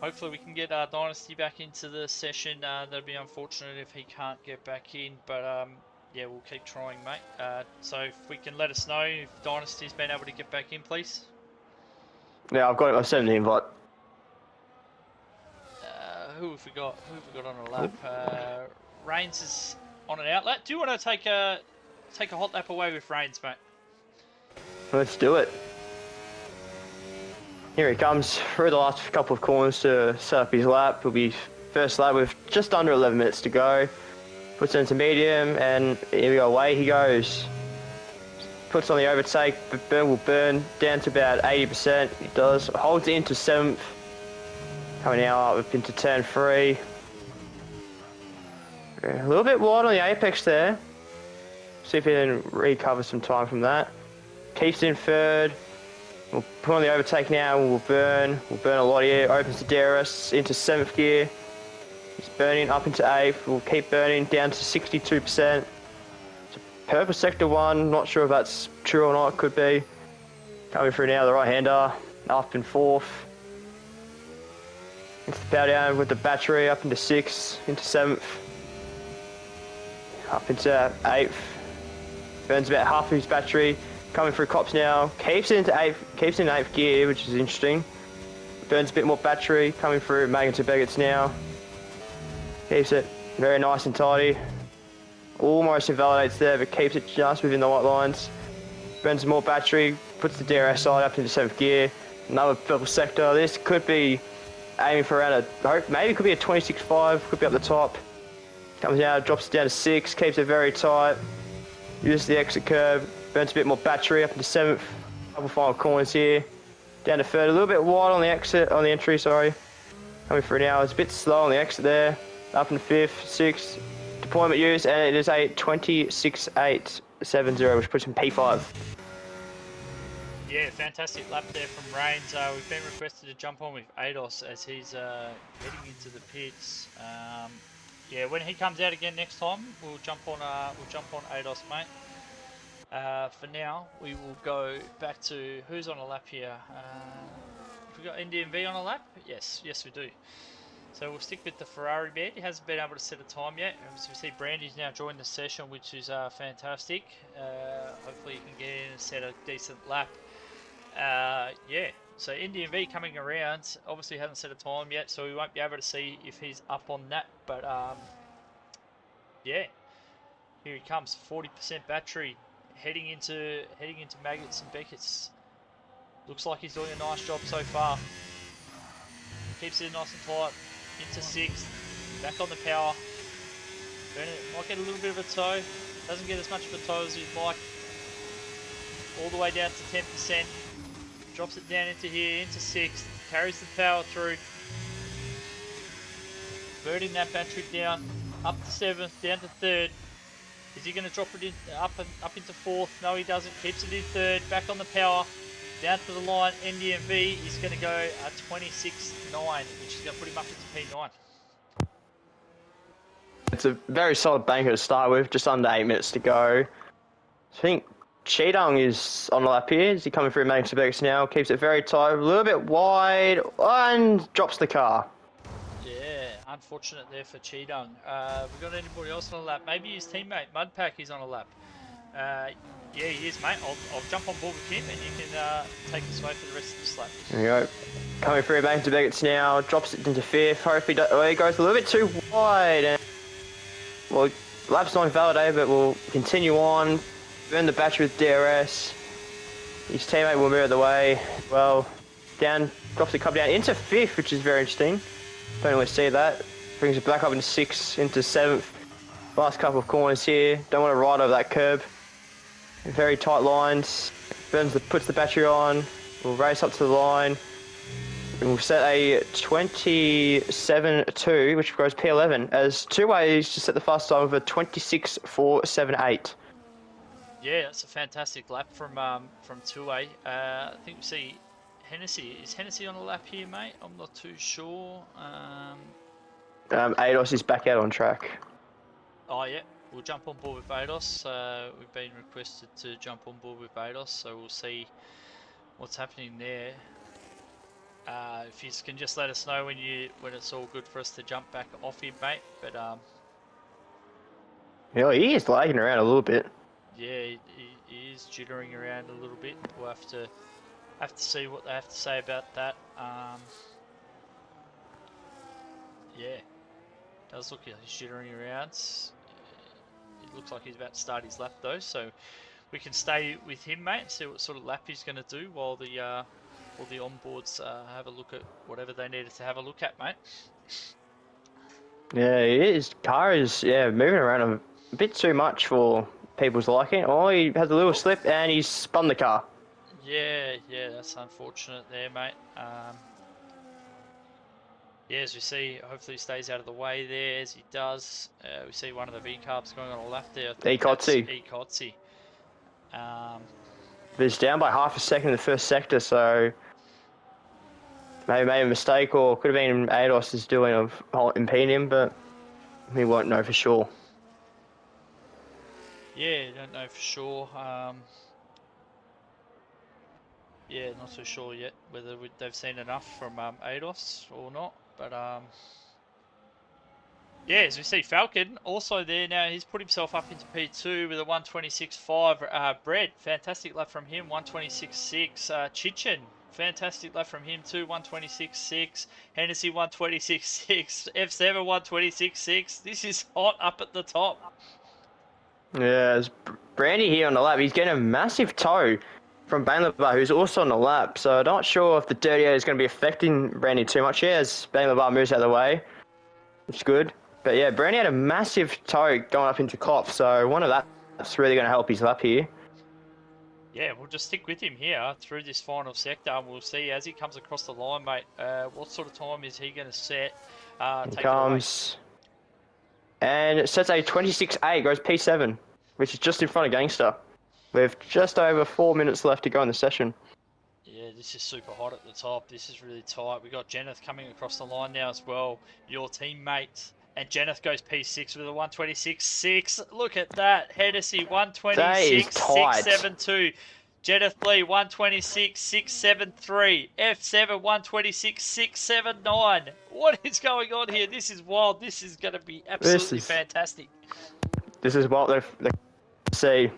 Hopefully we can get Dynasty back into the session. That'd be unfortunate if he can't get back in, but yeah, we'll keep trying, mate. So if we can let us know if Dynasty's been able to get back in, please. Yeah, I've got it. I've sent the invite. Who have we got? Who have we got on a lap? Reigns is on an outlet. Do you want to take a hot lap away with Reigns, mate? Let's do it. Here he comes through the last couple of corners to set up his lap. It'll be first lap with just under 11 minutes to go. Puts it into medium, and here we go, away he goes. Puts on the overtake, but will burn down to about 80%. He does. Holds it into 7th. Coming now up into turn 3. A little bit wide on the apex there. See if he can recover some time from that. Keeps in 3rd. We'll put on the overtake now, we'll burn a lot here. Opens the DRS into 7th gear. He's burning up into 8th. We'll keep burning down to 62%. It's a purple sector 1, not sure if that's true or not, could be. Coming through now, the right-hander, up in 4th. Into the power down with the battery, up into 6th, into 7th. Up into 8th. Burns about half of his battery. Coming through cops now, keeps it into 8th gear, which is interesting. Burns a bit more battery, coming through Magnus Beggets now. Keeps it very nice and tidy. Almost invalidates there, but keeps it just within the white lines. Burns more battery, puts the DRS side up into 7th gear. Another purple sector. This could be aiming for around maybe it could be a 26.5, could be up the top. Comes out, drops it down to 6, keeps it very tight. Uses the exit curve. Burns a bit more battery up into 7th. Couple final corners here. Down to 3rd. A little bit wide on the exit, on the entry, sorry. Coming through now. It's a bit slow on the exit there. Up in 5th, 6th. Deployment use, and it is a 26.870, which puts him P5. Yeah, fantastic lap there from Reigns. We've been requested to jump on with Ados as he's heading into the pits. Yeah, when he comes out again next time, we'll jump on Ados, mate. For now, we will go back to who's on a lap here. Have we got NDMV on a lap? Yes, we do. So we'll stick with the Ferrari bed. He hasn't been able to set a time yet. As we see, Brandy's now joined the session, which is fantastic. Hopefully, you can get in and set a decent lap. Yeah. So NDMV coming around. Obviously, hasn't set a time yet, so we won't be able to see if he's up on that. But yeah, here he comes. 40% battery. Heading into Maggots and Beckett's. Looks like he's doing a nice job so far. Keeps it nice and tight. Into 6th. Back on the power. Might get a little bit of a toe. Doesn't get as much of a toe as he'd like. All the way down to 10%. Drops it down into here, into 6th. Carries the power through. Burning that battery down. Up to 7th, down to 3rd. Is he going to drop it in, up into 4th? No, he doesn't. Keeps it in 3rd. Back on the power. Down to the line. NDMV is going to go a 26.9, which is going to put him up into P9. It's a very solid banker to start with. Just under 8 minutes to go. I think Cheetang is on the lap here. Is he coming through Magnus Beggets now? Keeps it very tight. A little bit wide. And drops the car. Unfortunate there for Cheetang. We got anybody else on a lap? Maybe his teammate Mudpack is on a lap. Yeah, he is, mate. I'll jump on board with him, and you can take us away for the rest of this lap. There we go. Coming through Magnus Beggets now. Drops it into 5th. Hopefully, he goes a little bit too wide. And, well, lap's not invalidated, but we'll continue on. Burn the battery with DRS. His teammate will move the way. Well, down, drops the cup down into 5th, which is very interesting. Don't really see that. Brings it back up into 6th, into 7th. Last couple of corners here. Don't want to ride over that curb. Very tight lines. Puts the battery on. We'll race up to the line. And we'll set a 27.2, which goes P11, as two ways to set the fast time of a 26.478. Yeah, that's a fantastic lap from 2A. I think we see Hennessy. Is Hennessy on a lap here, mate? I'm not too sure. Ados is back out on track. Oh yeah, we'll jump on board with Ados. We've been requested to jump on board with Ados, so we'll see what's happening there. If you can just let us know when it's all good for us to jump back off him, mate. But Yeah, he is lagging around a little bit. yeah, he is jittering around a little bit. We'll have to see what they have to say about that. Yeah, does look like he's jittering around. It looks like he's about to start his lap though, so we can stay with him, mate, and see what sort of lap he's going to do while the onboards have a look at whatever they needed to have a look at, mate. Yeah, his car is moving around a bit too much for people's liking. Oh, he has a little slip and he's spun the car. Yeah, that's unfortunate there, mate. Yeah, as we see, hopefully he stays out of the way there. As he does, we see one of the V-carbs going on a lap there. I think that's Ekotzi. But he's down by half a second in the first sector, so maybe made a mistake, or could have been Ados is doing of impeding him, but we won't know for sure. Yeah, don't know for sure. Yeah, not so sure yet whether they've seen enough from Ados or not, but yeah, as we see Falcon also there now, he's put himself up into P2 with a 126.5. Brett, fantastic lap from him, 126.6. Chichen, fantastic lap from him too, 126.6. Hennessy, 126.6. F7, 126.6. This is hot up at the top. Yeah, there's Brandy here on the lap. He's getting a massive tow from Bain-Labar, who's also on the lap. So I'm not sure if the dirty air is going to be affecting Brandy too much here as Bain-Labar moves out of the way, which is good. But yeah, Brandy had a massive tow going up into Cop, so one of that's really going to help his lap here. Yeah, we'll just stick with him here through this final sector, and we'll see as he comes across the line, mate, what sort of time is he going to set? He comes and it sets a 26.8, goes P7, which is just in front of Gangster. With just over 4 minutes left to go in the session. Yeah, this is super hot at the top. This is really tight. We got Jenneth coming across the line now as well. Your teammate. And Jenneth goes P6 with a 126.6. Look at that. Hennessy 126.672. Jenneth Lee 126.673. F7 126.679. What is going on here? This is wild. This is going to be absolutely fantastic. This is what they see.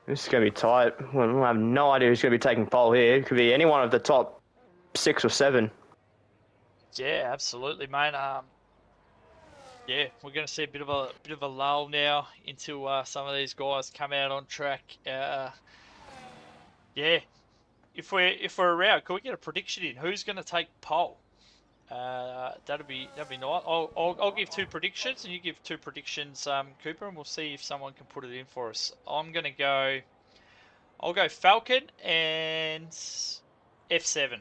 This is going to be tight. Well, I have no idea who's going to be taking pole here. It could be any one of the top 6 or 7. Yeah, absolutely, mate. Yeah, we're going to see a bit of a lull now until some of these guys come out on track. Yeah, if we're around, can we get a prediction in? Who's going to take pole? That'd be nice. I'll give 2 predictions, and you give 2 predictions, Cooper, and we'll see if someone can put it in for us. I'll go Falcon and F7.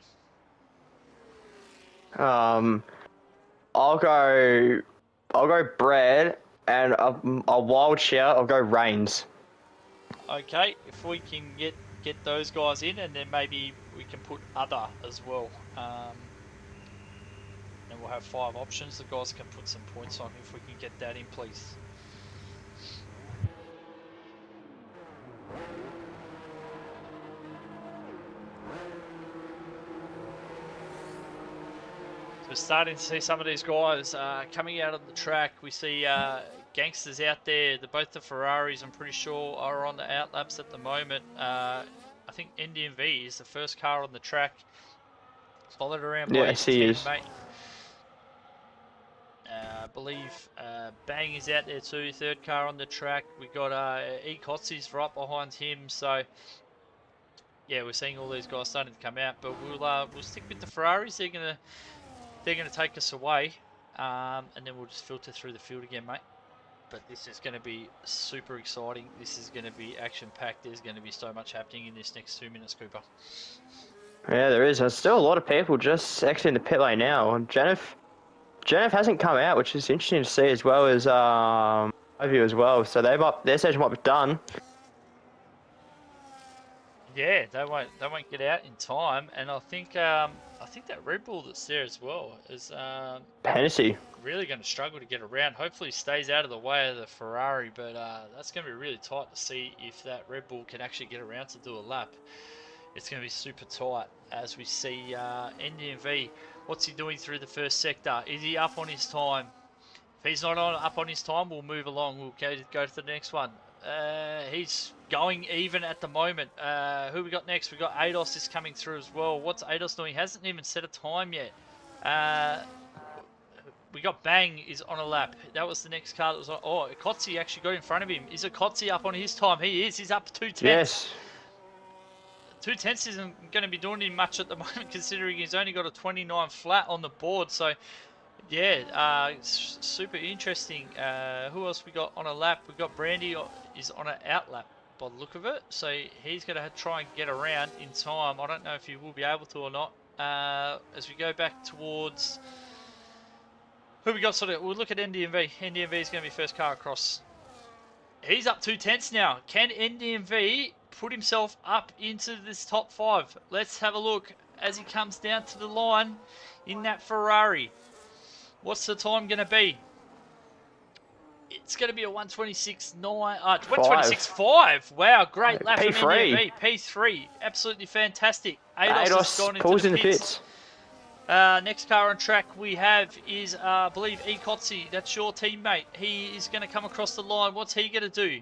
I'll go Brad, and a wild shout. I'll go Reigns. Okay, if we can get those guys in, and then maybe we can put other as well. And we'll have 5 options. The guys can put some points on if we can get that in, please. So we're starting to see some of these guys coming out on the track. We see gangsters out there. Both the Ferraris, I'm pretty sure, are on the outlaps at the moment. I think Indian V is the first car on the track, followed around by his teammate. I believe Bang is out there too, third car on the track. We got Kotzi's right behind him. So yeah, we're seeing all these guys starting to come out. But we'll stick with the Ferraris. They're gonna take us away, and then we'll just filter through the field again, mate. But this is going to be super exciting. This is going to be action-packed. There's going to be so much happening in this next 2 minutes, Cooper. Yeah, there is. There's still a lot of people just exiting the pit lane now. And Jennifer hasn't come out, which is interesting to see, as well as Ivy as well. So their session might be done. Yeah, they won't get out in time, and I think that Red Bull that's there as well is Hennessy. really going to struggle to get around. Hopefully, stays out of the way of the Ferrari, but that's going to be really tight to see if that Red Bull can actually get around to do a lap. It's going to be super tight as we see NDMV. What's he doing through the first sector? Is he up on his time? If he's not up on his time, we'll move along. We'll go to the next one. He's going even at the moment. Who we got next? We got Ados is coming through as well. What's Ados doing? He hasn't even set a time yet. We got Bang is on a lap. That was the next car that was on. Oh, Kotzi actually got in front of him. Is it Kotzi up on his time? He is. He's up 2 tenths. Yes. 2 tenths isn't going to be doing him much at the moment, considering he's only got a 29 flat on the board. So yeah, super interesting. Who else we got on a lap? We got Brandy is on an out lap by the look of it. So he's going to try and get around in time. I don't know if he will be able to or not. As we go back towards who we got, we'll look at NDMV. NDMV is going to be first car across. He's up 2 tenths now. Can NDMV put himself up into this top 5? Let's have a look as he comes down to the line in that Ferrari. What's the time going to be? It's going to be a 126.5. Wow, great lap from NDMV. P3, absolutely fantastic. Ados has gone into the pits. Next car on track we have is, I believe, Kotzi. That's your teammate. He is going to come across the line. What's he going to do?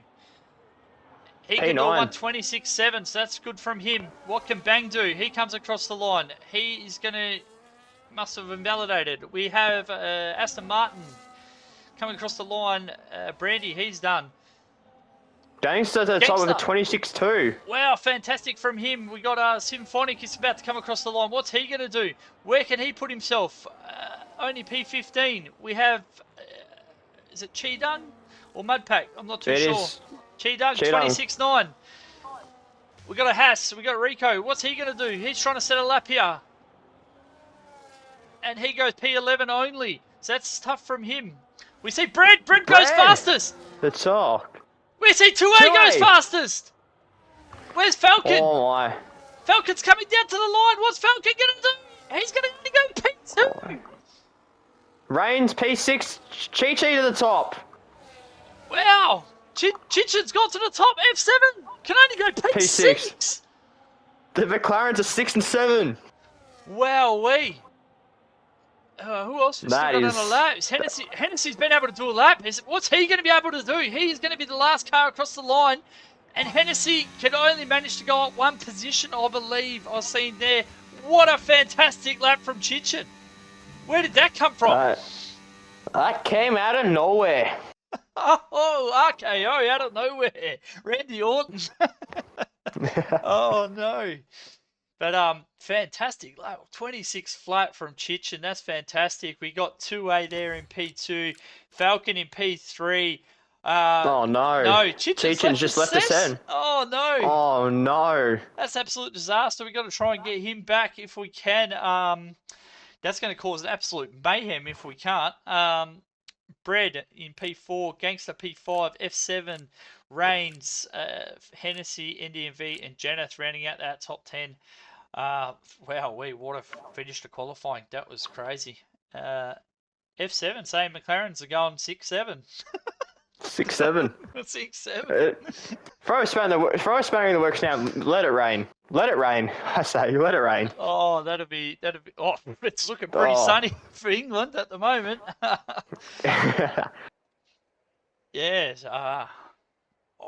He can do 126.7, so that's good from him. What can Bang do? He comes across the line. He is going to... must have invalidated. We have Aston Martin coming across the line. Brandy, he's done. Gangster's at the top with a 26.2. Wow, fantastic from him. We got Symphonic. He's about to come across the line. What's he going to do? Where can he put himself? Only P15. We have, is it Chi-Dung or Mudpack? I'm not too sure. Chi-Dung, 26.9. We got a Haas. We got Rico. What's he going to do? He's trying to set a lap here. And he goes P11 only. So that's tough from him. We see Brent. Brent goes fastest. That's all. We see 2A goes fastest. Where's Falcon? Oh my. Falcon's coming down to the line. What's Falcon going to do? He's going to go P2. Reigns P6. Chi-Chi to the top. Wow. Chichen's got to the top. F7 can only go P6. The McLarens are 6 and 7. Wow-wee. Who else has still got on a lap? Hennessy's been able to do a lap. What's he going to be able to do? He's going to be the last car across the line. And Hennessy can only manage to go up 1 position, I believe. I've seen there. What a fantastic lap from Chichen. Where did that come from? That came out of nowhere. Oh, RKO out of nowhere. Randy Orton. Oh, no. But fantastic. 26 flat from Chichen. That's fantastic. We got 2A there in P2. Falcon in P3. Oh, no. No, Chichen's just left us in. Oh, no. Oh, no. That's absolute disaster. We've got to try and get him back if we can. That's going to cause an absolute mayhem if we can't. Bread in P4, Gangster P5, F7, Reigns, Hennessy, NDMV, and Janeth rounding out that top 10. Wow, what a finish to qualifying. That was crazy. F7 saying McLaren's are going 6-7. 6-7. 6-7. Throw a spanner in the works now. Let it rain. Let it rain. I say, let it rain. Oh, that'd be. Oh, it's looking pretty sunny for England at the moment. Yes.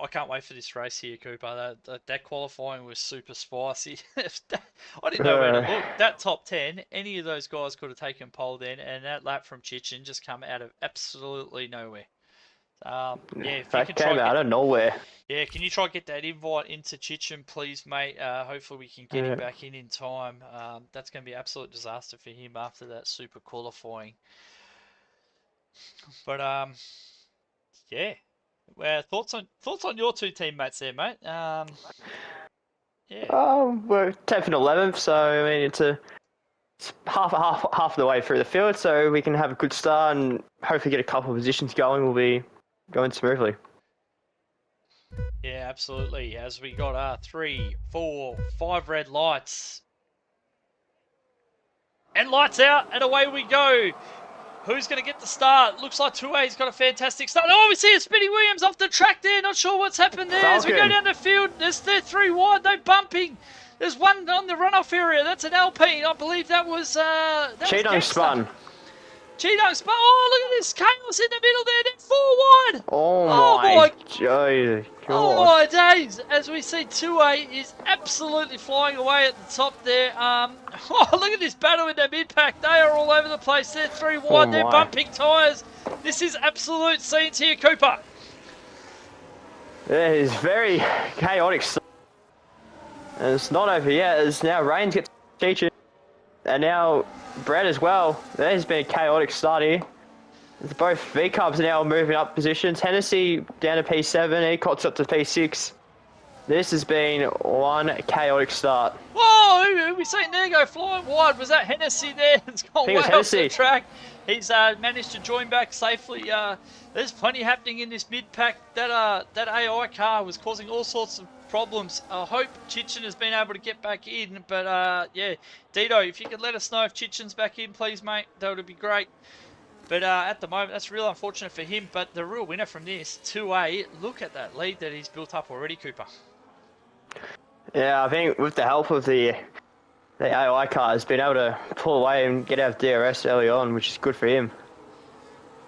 I can't wait for this race here, Cooper. That qualifying was super spicy. I didn't know where to look. That top 10, any of those guys could have taken pole then, and that lap from Chichen just come out of absolutely nowhere. Yeah, if you can That try came out of nowhere. yeah, can you try and get that invite into Chichen, please, mate? Hopefully we can get him back in time. That's going to be an absolute disaster for him after that super qualifying. But yeah. Well, thoughts on your two teammates there, mate? Yeah. We're 10th and 11th, so I mean it's half of the way through the field, so we can have a good start and hopefully get a couple of positions going. We'll be going smoothly. Yeah, absolutely. As we got 3, 4, 5 red lights. And lights out, and away we go. Who's going to get the start? Looks like 2A's got a fantastic start. Oh, we see a Spinny Williams off the track there. Not sure what's happened there. Falcon. As we go down the field, they're 3 wide. No bumping. There's one on the runoff area. That's an Alpine. I believe that was Cheeto spun. Cheeto spun. Oh, look at this chaos in the middle there. They're 4 wide. Oh my God. Oh my days! As we see, 2A is absolutely flying away at the top there. Oh, look at this battle in the mid-pack. They are all over the place. They're 3 wide. They're bumping tyres. This is absolute scenes here, Cooper. It is very chaotic. And it's not over yet, as now Rains gets featured. And now Brett as well. There's been a chaotic start here. Both V-Cubs are now moving up positions. Hennessy down to P7, Ecot's up to P6. This has been one chaotic start. Whoa, who we seen there go flying wide? Was that Hennessy there? It's gone way off the track. He's managed to join back safely. There's plenty happening in this mid-pack. That AI car was causing all sorts of problems. I hope Chichen has been able to get back in. But yeah, Dito, if you could let us know if Chichen's back in, please, mate. That would be great. But at the moment, that's real unfortunate for him. But the real winner from this, 2A, look at that lead that he's built up already, Cooper. Yeah, I think with the help of the AI car, has been able to pull away and get out of DRS early on, which is good for him.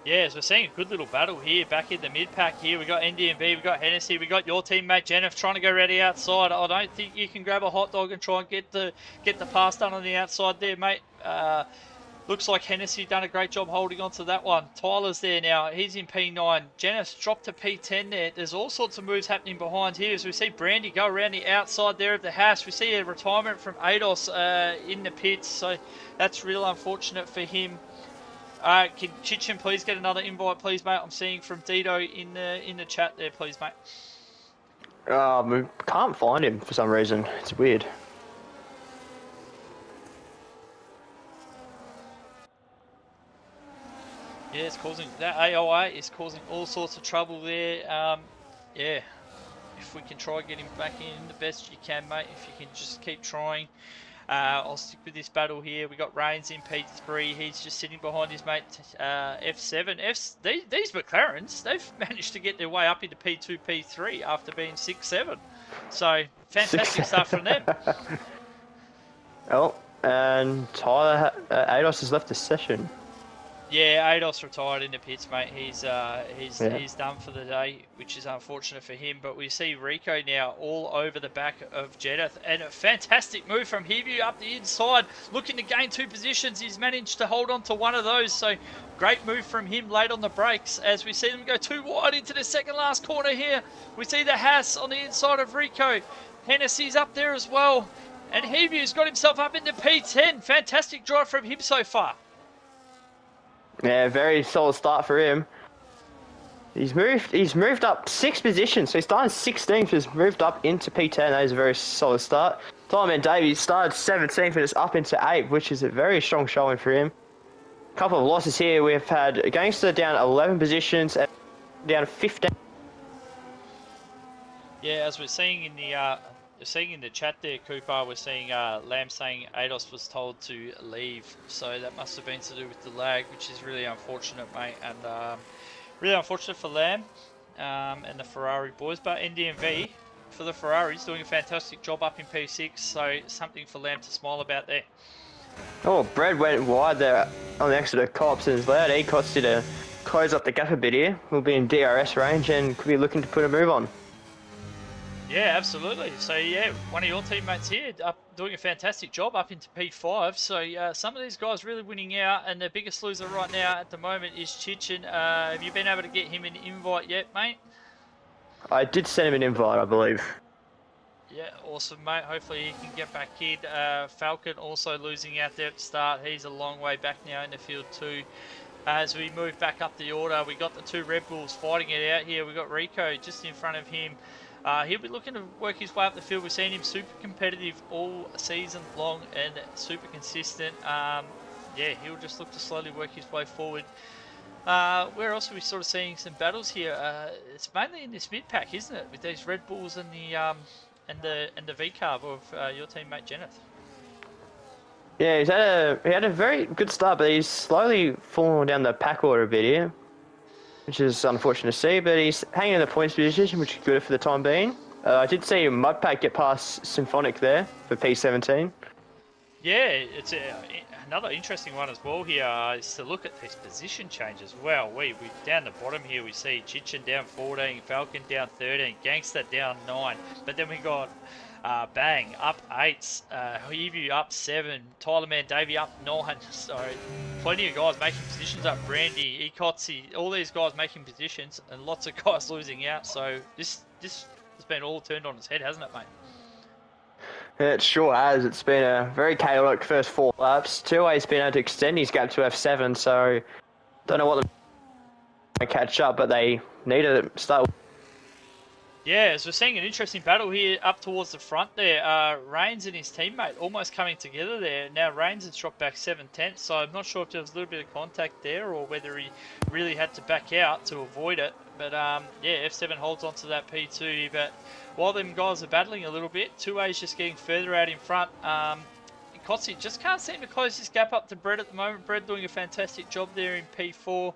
Yeah, so we're seeing a good little battle here, back in the mid-pack here. We got NDMV, we got Hennessy, we got your teammate Jennifer trying to go ready outside. I don't think you can grab a hot dog and try and get the pass done on the outside there, mate. Looks like Hennessy done a great job holding on to that one. Tyler's there now. He's in P9. Janice dropped to P10 there. There's all sorts of moves happening behind here. As we see Brandy go around the outside there of the hash. We see a retirement from Ados in the pits. So that's real unfortunate for him. Can Chichen please get another invite, please, mate? I'm seeing from Dito in the chat there, please, mate. We can't find him for some reason. It's weird. Yeah, it's causing that AOA is causing all sorts of trouble there. Yeah, if we can try get him back in the best you can, mate. If you can just keep trying. I'll stick with this battle here. We got Reigns in P3. He's just sitting behind his mate F7. These McLarens, they've managed to get their way up into P2, P3 after being 6-7. So fantastic stuff from them. Oh, and Tyler Ados has left the session. Yeah, Ados retired in the pits, mate. He's done for the day, which is unfortunate for him. But we see Rico now all over the back of Jedith. And a fantastic move from Hibu up the inside, looking to gain 2 positions. He's managed to hold on to one of those. So great move from him late on the brakes as we see them go 2 wide into the second last corner here. We see the Haas on the inside of Rico. Hennessy's up there as well. And Hibu's got himself up into P10. Fantastic drive from him so far. Yeah, very solid start for him. He's moved up 6 positions, so he started 16th, has moved up into P10. That is a very solid start. Solomon Davies started 17th and is up into 8th, which is a very strong showing for him. A couple of losses here. We've had Gangster down 11 positions and down 15. Yeah, as we're seeing in the chat there, Cooper, we're seeing Lamb saying Ados was told to leave, so that must have been to do with the lag, which is really unfortunate, mate, and really unfortunate for Lamb and the Ferrari boys. But NDMV for the Ferraris doing a fantastic job up in P6, so something for Lamb to smile about there. Oh, Brad went wide there on the exit of Cops and is loud. Ecots did a close up the gap a bit here. We'll be in DRS range and could be looking to put a move on. Yeah, absolutely. So yeah, one of your teammates here up doing a fantastic job up into P5. So some of these guys really winning out, and the biggest loser right now at the moment is Chichen. Have you been able to get him an invite yet, mate? I did send him an invite, I believe. Yeah, awesome, mate. Hopefully he can get back in. Falcon also losing out there at the start. He's a long way back now in the field too. As we move back up the order, we got the two Red Bulls fighting it out here. We got Rico just in front of him. He'll be looking to work his way up the field. We've seen him super competitive all season long and super consistent. Yeah, he'll just look to slowly work his way forward. Where else are we sort of seeing some battles here? It's mainly in this mid pack, isn't it? With these Red Bulls and the V carb of your teammate Jenneth. Yeah, he had a very good start, but he's slowly falling down the pack order a bit here, which is unfortunate to see. But he's hanging in the points position, which is good for the time being. I did see Mudpack get past Symphonic there for P17. Yeah, it's another interesting one as well here is to look at these position changes. Well, we down the bottom here we see Chichen down 14, Falcon down 13, Gangster down 9, but then we got Bang up 8, Heavy up 7, Tyler Man Davey up 9. So plenty of guys making positions up. Brandy, Ekotzi, all these guys making positions, and lots of guys losing out. So this has been all turned on its head, hasn't it, mate? It sure has. It's been a very chaotic first 4 laps. Two-Way's been able to extend his gap to F7, so don't know what the catch up, but they need to start. Yeah, so we're seeing an interesting battle here up towards the front there. Reigns and his teammate almost coming together there. Now Reigns has dropped back 7/10, so I'm not sure if there was a little bit of contact there or whether he really had to back out to avoid it. But yeah, F7 holds on to that P2. But while them guys are battling a little bit, 2A's just getting further out in front. Kotzi just can't seem to close this gap up to Brett at the moment. Brett doing a fantastic job there in P4.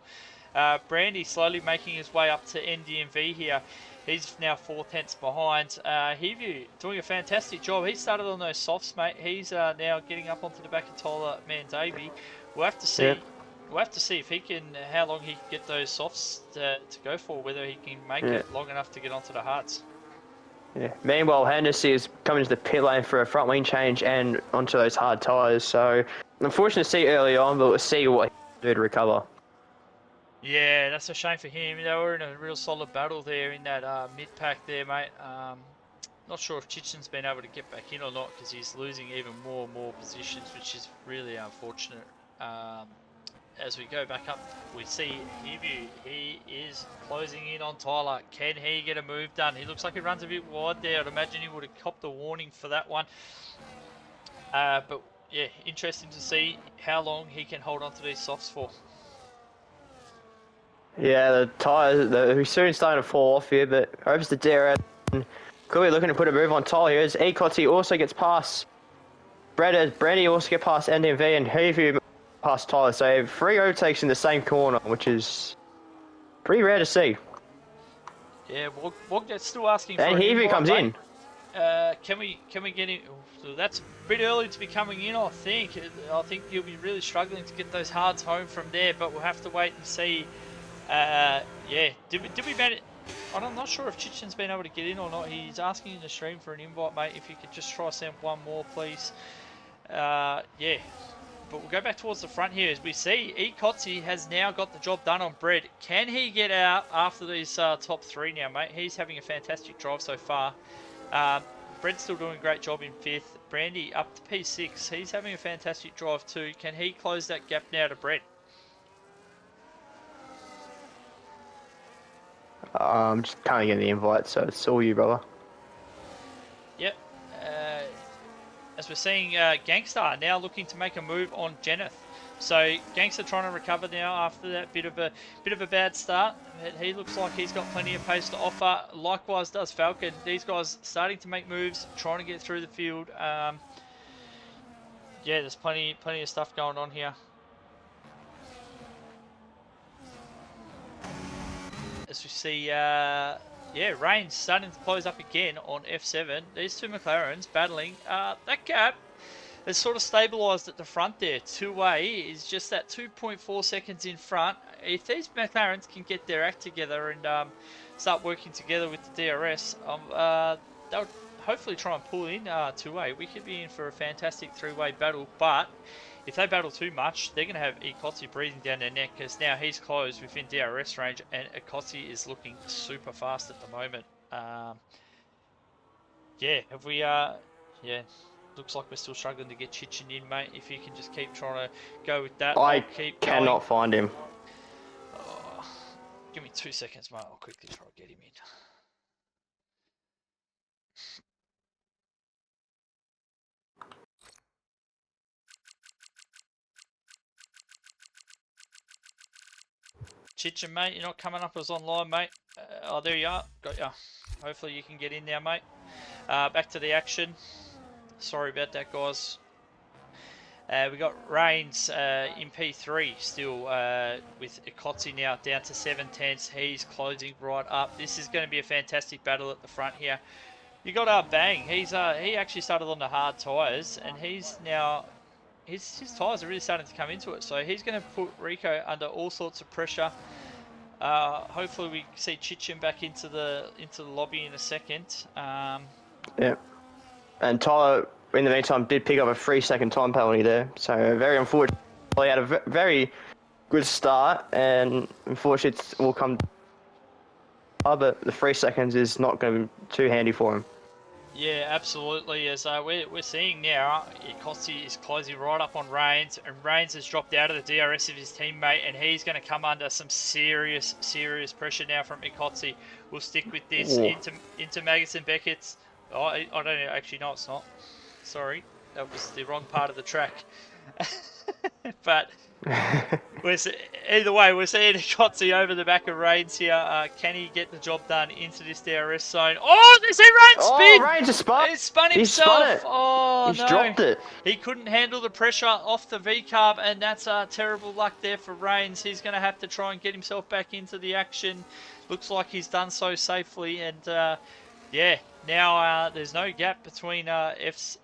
Brandy slowly making his way up to NDMV here. He's now 4/10 behind. Heavy doing a fantastic job. He started on those softs, mate. He's now getting up onto the back of Tyler Man Davey. We'll have to see. Yep. We'll have to see if he can, how long he can get those softs to go for. Whether he can make Yeah. it long enough to get onto the hards. Yeah. Meanwhile, Hennessy is coming to the pit lane for a front wing change and onto those hard tyres. So unfortunate to see early on, but we'll see what he can do to recover. Yeah, that's a shame for him. They were in a real solid battle there in that mid pack there, mate. Not sure if Chichen's been able to get back in or not because he's losing even more and more positions, which is really unfortunate. As we go back up, we see Hibu. He is closing in on Tyler. Can he get a move done? He looks like he runs a bit wide there. I'd imagine he would have copped a warning for that one. But yeah, interesting to see how long he can hold on to these softs for. Yeah, the tyres, we're soon starting to fall off here, but hopes the DRS could be looking to put a move on Tyler here as Ekotzi also gets past Brandy also get past NDMV and Heavy past Tyler. So 3 overtakes in the same corner, which is pretty rare to see. Yeah, Wogdat's still asking for And an Heavy invite, comes mate. in. Can we get him? So that's a bit early to be coming in, I think. I think you'll be really struggling to get those hards home from there, but we'll have to wait and see. Yeah, did we manage? I'm not sure if Chichen's been able to get in or not. He's asking in the stream for an invite, mate. If you could just try send one more, please. Yeah, but we'll go back towards the front here as we see Ekotzi has now got the job done on Bread. Can he get out after these top 3 now, mate? He's having a fantastic drive so far. Bread's still doing a great job in 5th. Brandy up to P6. He's having a fantastic drive too. Can he close that gap now to Bread? Just can't get the invite, so it's all you, brother. Yep. As we're seeing, Gangster now looking to make a move on Jenneth. So Gangster trying to recover now after that bit of a bad start. He looks like he's got plenty of pace to offer. Likewise does Falcon. These guys starting to make moves, trying to get through the field. Yeah, there's plenty of stuff going on here. As we see, yeah, Reigns starting to close up again on F7. These two McLarens battling. That gap has sort of stabilised at the front there. 2A is just that 2.4 seconds in front. If these McLarens can get their act together and start working together with the DRS, they'll hopefully try and pull in 2-way. We could be in for a fantastic 3-way battle, but if they battle too much, they're going to have Ikotsi breathing down their neck because now he's closed within DRS range and Ikotsi is looking super fast at the moment. Yeah, have we, yeah, looks like we're still struggling to get Chichin in, mate. If you can just keep trying to go with that, I I'll keep cannot going. find him. Oh, give me 2 seconds, mate. I'll quickly try to get him in. Chichin, mate, you're not coming up as online, mate. Oh, there you are. Got ya. Hopefully you can get in now, mate. Back to the action. Sorry about that, guys. We got Reigns in P3 still with Ikotsi now down to 7/10. He's closing right up. This is going to be a fantastic battle at the front here. You got Bang. He actually started on the hard tyres, and he's now his tyres are really starting to come into it. So he's going to put Rico under all sorts of pressure. Hopefully we see Chichin back into the lobby in a second. Yeah. And Tyler, in the meantime, did pick up a 3-second time penalty there. So very unfortunate. He had a very good start, and unfortunately it will come. But the 3 seconds is not going to be too handy for him. Yeah, absolutely. As we're seeing now, Ikotsi is closing right up on Reigns, and Reigns has dropped out of the DRS of his teammate, and he's going to come under some serious pressure now from Ikotsi. We'll stick with this into Magus and Beckett's. Oh, I don't know. Actually, no, it's not. Sorry, that was the wrong part of the track. But either way, we're seeing Ikotsi over the back of Reigns here. Can he get the job done into this DRS zone? Oh, they see Reigns spin! Oh, Reigns has spun! He spun himself! Spun it. Oh, He's no. dropped it. He couldn't handle the pressure off the V-carb, and that's terrible luck there for Reigns. He's going to have to try and get himself back into the action. Looks like he's done so safely, and yeah, now there's no gap between there's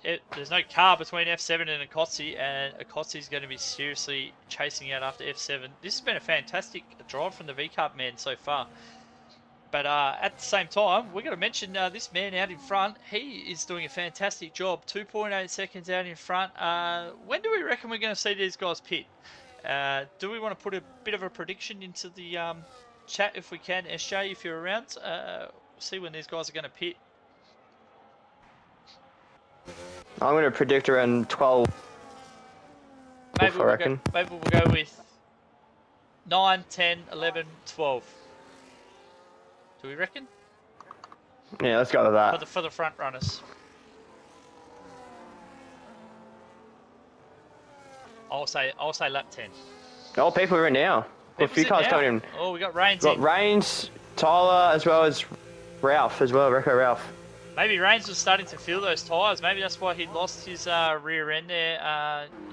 no car between F7 and Ikotsi, and Ikotsi's going to be seriously chasing out after F7. This has been a fantastic drive from the V-carb man so far. But at the same time, we're going to mention this man out in front. He is doing a fantastic job. 2.8 seconds out in front. When do we reckon we're going to see these guys pit? Do we want to put a bit of a prediction into the chat if we can? SJ, if you're around, see when these guys are going to pit. I'm going to predict around 12. Maybe I reckon. Maybe we'll go with 9, 10, 11, 12. Do we reckon? Yeah, let's go with that. For the front runners. I'll say lap 10. Oh, people are in now. Got a few cars coming in. Oh, we got Reigns in. Reigns, Tyler, as well as Ralph as well, Rico Ralph. Maybe Reigns was starting to feel those tyres. Maybe that's why he lost his rear end there.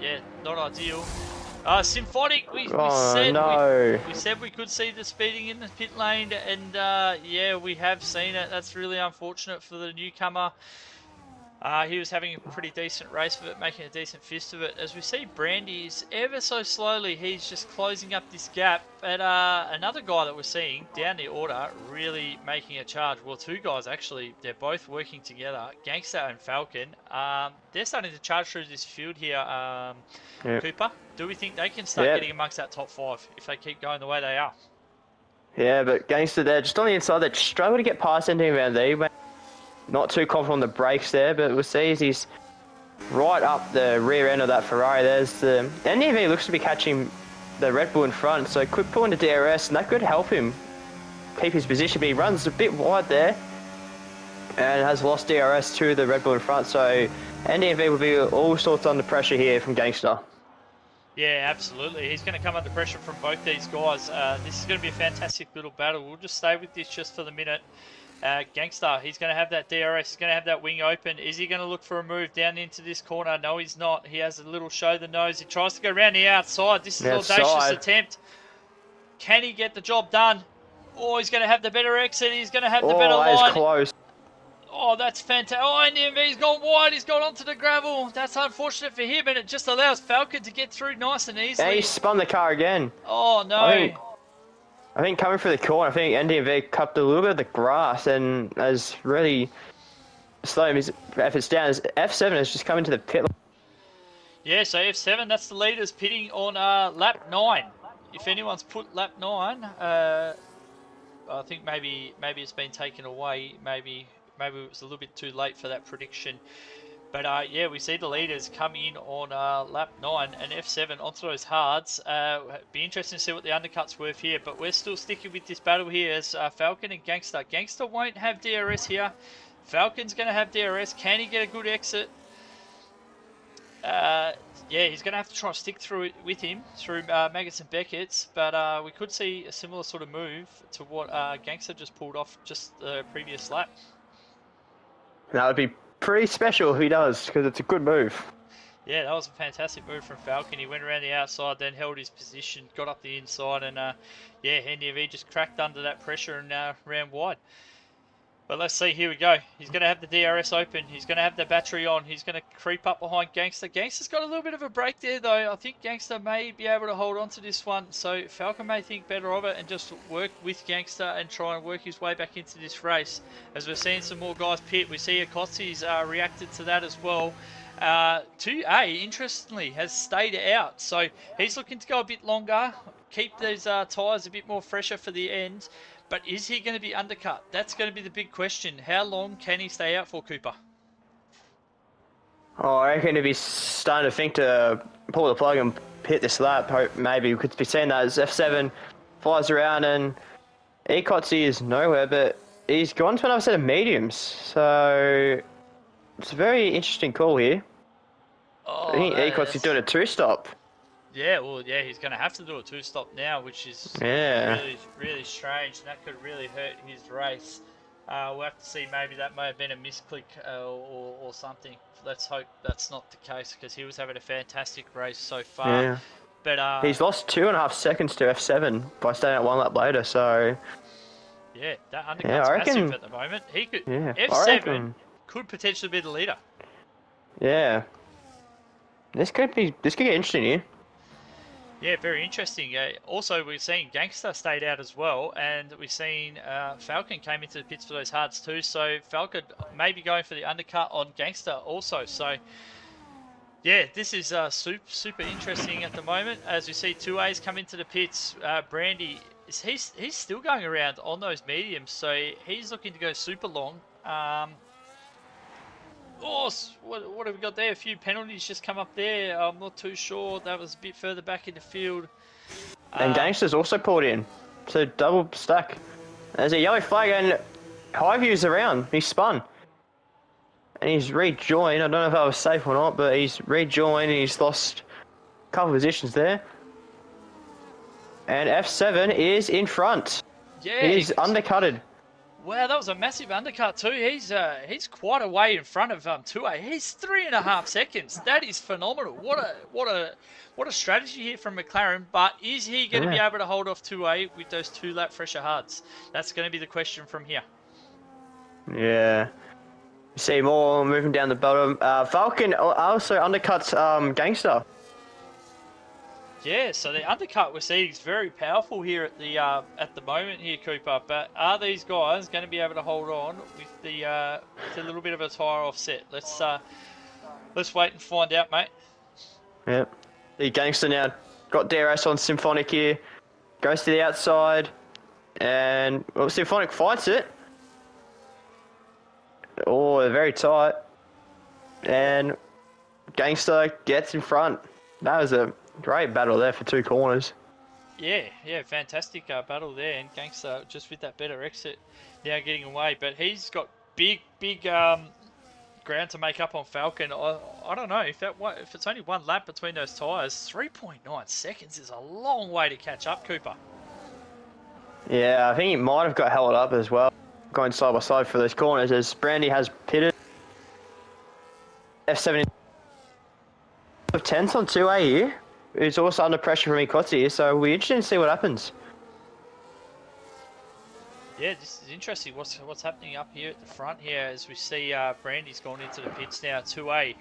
Yeah, not ideal. Symphonic, we said we could see the speeding in the pit lane, and yeah, we have seen it. That's really unfortunate for the newcomer. He was having a pretty decent race of it, making a decent fist of it. As we see, Brandy is ever so slowly, he's just closing up this gap. But another guy that we're seeing down the order really making a charge. Well, two guys actually, they're both working together. Gangster and Falcon. They're starting to charge through this field here. Yep. Cooper, do we think they can start getting amongst that top 5 if they keep going the way they are? Yeah, but Gangster there, just on the inside, they struggle to get past anything around there. Not too confident on the brakes there, but we'll see as he's right up the rear end of that Ferrari. There's the NDV looks to be catching the Red Bull in front, so quick pull into DRS, and that could help him keep his position, but he runs a bit wide there and has lost DRS to the Red Bull in front, so NDV will be all sorts under pressure here from Gangster. Yeah, absolutely. He's going to come under pressure from both these guys. This is going to be a fantastic little battle. We'll just stay with this just for the minute. Gangster, he's going to have that DRS, he's going to have that wing open. Is he going to look for a move down into this corner? No, he's not. He has a little show the nose. He tries to go around the outside. This is an audacious attempt. Can he get the job done? Oh, he's going to have the better exit. He's going to have the better line. Oh, that is close. Oh, that's fantastic. Oh, NDMV's gone wide. He's gone onto the gravel. That's unfortunate for him, and it just allows Falcon to get through nice and easily. And he spun the car again. Oh, no. I think coming through the corner, I think NDMV cupped a little bit of the grass and has really slow his efforts down. As F7 has just come into the pit. Yeah, so F7, that's the leaders pitting on lap 9. If anyone's put lap 9, I think maybe it's been taken away. Maybe it was a little bit too late for that prediction. But yeah, we see the leaders come in on lap 9 and F7 onto those hards. Be interesting to see what the undercut's worth here. But we're still sticking with this battle here as Falcon and Gangster. Gangster won't have DRS here. Falcon's going to have DRS. Can he get a good exit? Yeah, he's going to have to try and stick through it with him through Maggots and Beckett's, but we could see a similar sort of move to what Gangster just pulled off just the previous lap. That would be pretty special if he does, because it's a good move. Yeah, that was a fantastic move from Falcon. He went around the outside, then held his position, got up the inside, and yeah, NDV just cracked under that pressure and ran wide. But let's see, here we go. He's going to have the DRS open. He's going to have the battery on. He's going to creep up behind Gangster. Gangster's got a little bit of a break there, though. I think Gangster may be able to hold on to this one. So Falcon may think better of it and just work with Gangster and try and work his way back into this race. As we're seeing some more guys pit, we see Akotzi's reacted to that as well. 2A, interestingly, has stayed out. So he's looking to go a bit longer, keep these tyres a bit more fresher for the end. But is he going to be undercut? That's going to be the big question. How long can he stay out for, Cooper? Oh, I reckon if he's starting to think to pull the plug and hit this lap, maybe we could be seeing that as F7 flies around and Ekotzi is nowhere, but he's gone to another set of mediums. So it's a very interesting call here. Oh, I think Ekotzi's doing a two-stop. Yeah, well, yeah, he's going to have to do a two-stop now, which is really strange, and that could really hurt his race. We'll have to see. Maybe that may have been a misclick or something. Let's hope that's not the case, because he was having a fantastic race so far. Yeah. But he's lost 2.5 seconds to F7 by staying out one lap later, so... Yeah, that undercut's massive at the moment. He could F7 could potentially be the leader. Yeah. This could get interesting here. Yeah, very interesting. Also, we're seeing Gangster stayed out as well, and we've seen Falcon came into the pits for those hards too. So Falcon may be going for the undercut on Gangster also. So yeah, this is super interesting at the moment. As we see 2As come into the pits. Brandy, he's still going around on those mediums, so he's looking to go super long. Oh, what have we got there? A few penalties just come up there. I'm not too sure. That was a bit further back in the field. And Gangster's also pulled in. So double stack. There's a yellow flag and Highview's around. He's spun. And he's rejoined. I don't know if that was safe or not, but he's rejoined and he's lost a couple of positions there. And F7 is in front. Yeah. He's undercutted. Wow, that was a massive undercut too. He's quite a way in front of 2A. He's 3.5 seconds. That is phenomenal. What a strategy here from McLaren. But is he going to be able to hold off 2A with those 2-lap fresher hards? That's going to be the question from here. Yeah. You see more moving down the bottom. Falcon also undercuts Gangster. Yeah, so the undercut we're seeing is very powerful here at the moment here, Cooper. But are these guys going to be able to hold on with the with a little bit of a tyre offset? Let's wait and find out, mate. Yep. The Gangster now got DRS on Symphonic here. Goes to the outside, and well, Symphonic fights it. Oh, they're very tight, and Gangster gets in front. That was a great battle there for 2 corners. Yeah, fantastic battle there, and Gangster just with that better exit now getting away. But he's got big ground to make up on Falcon. I don't know if it's only 1 lap between those tyres. 3.9 seconds is a long way to catch up, Cooper. Yeah, I think he might have got held up as well, going side by side for those corners as Brandy has pitted. F7 of 10s on 2A here. Who's also under pressure from Ekotzi, so we're interested to see what happens. Yeah, this is interesting. What's happening up here at the front here as we see Brandy's gone into the pits now. 2A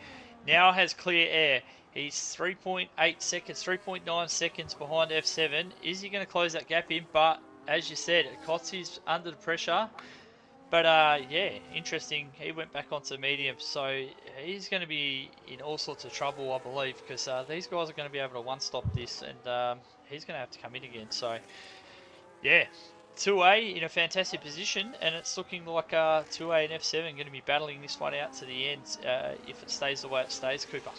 now has clear air. He's 3.8 seconds, 3.9 seconds behind F7. Is he going to close that gap in? But as you said, Ekotzi's under the pressure. But yeah, interesting. He went back onto medium, so he's going to be in all sorts of trouble, I believe, because these guys are going to be able to one-stop this, and he's going to have to come in again. So yeah, 2A in a fantastic position, and it's looking like 2A and F7 going to be battling this one out to the end if it stays the way it stays, Cooper.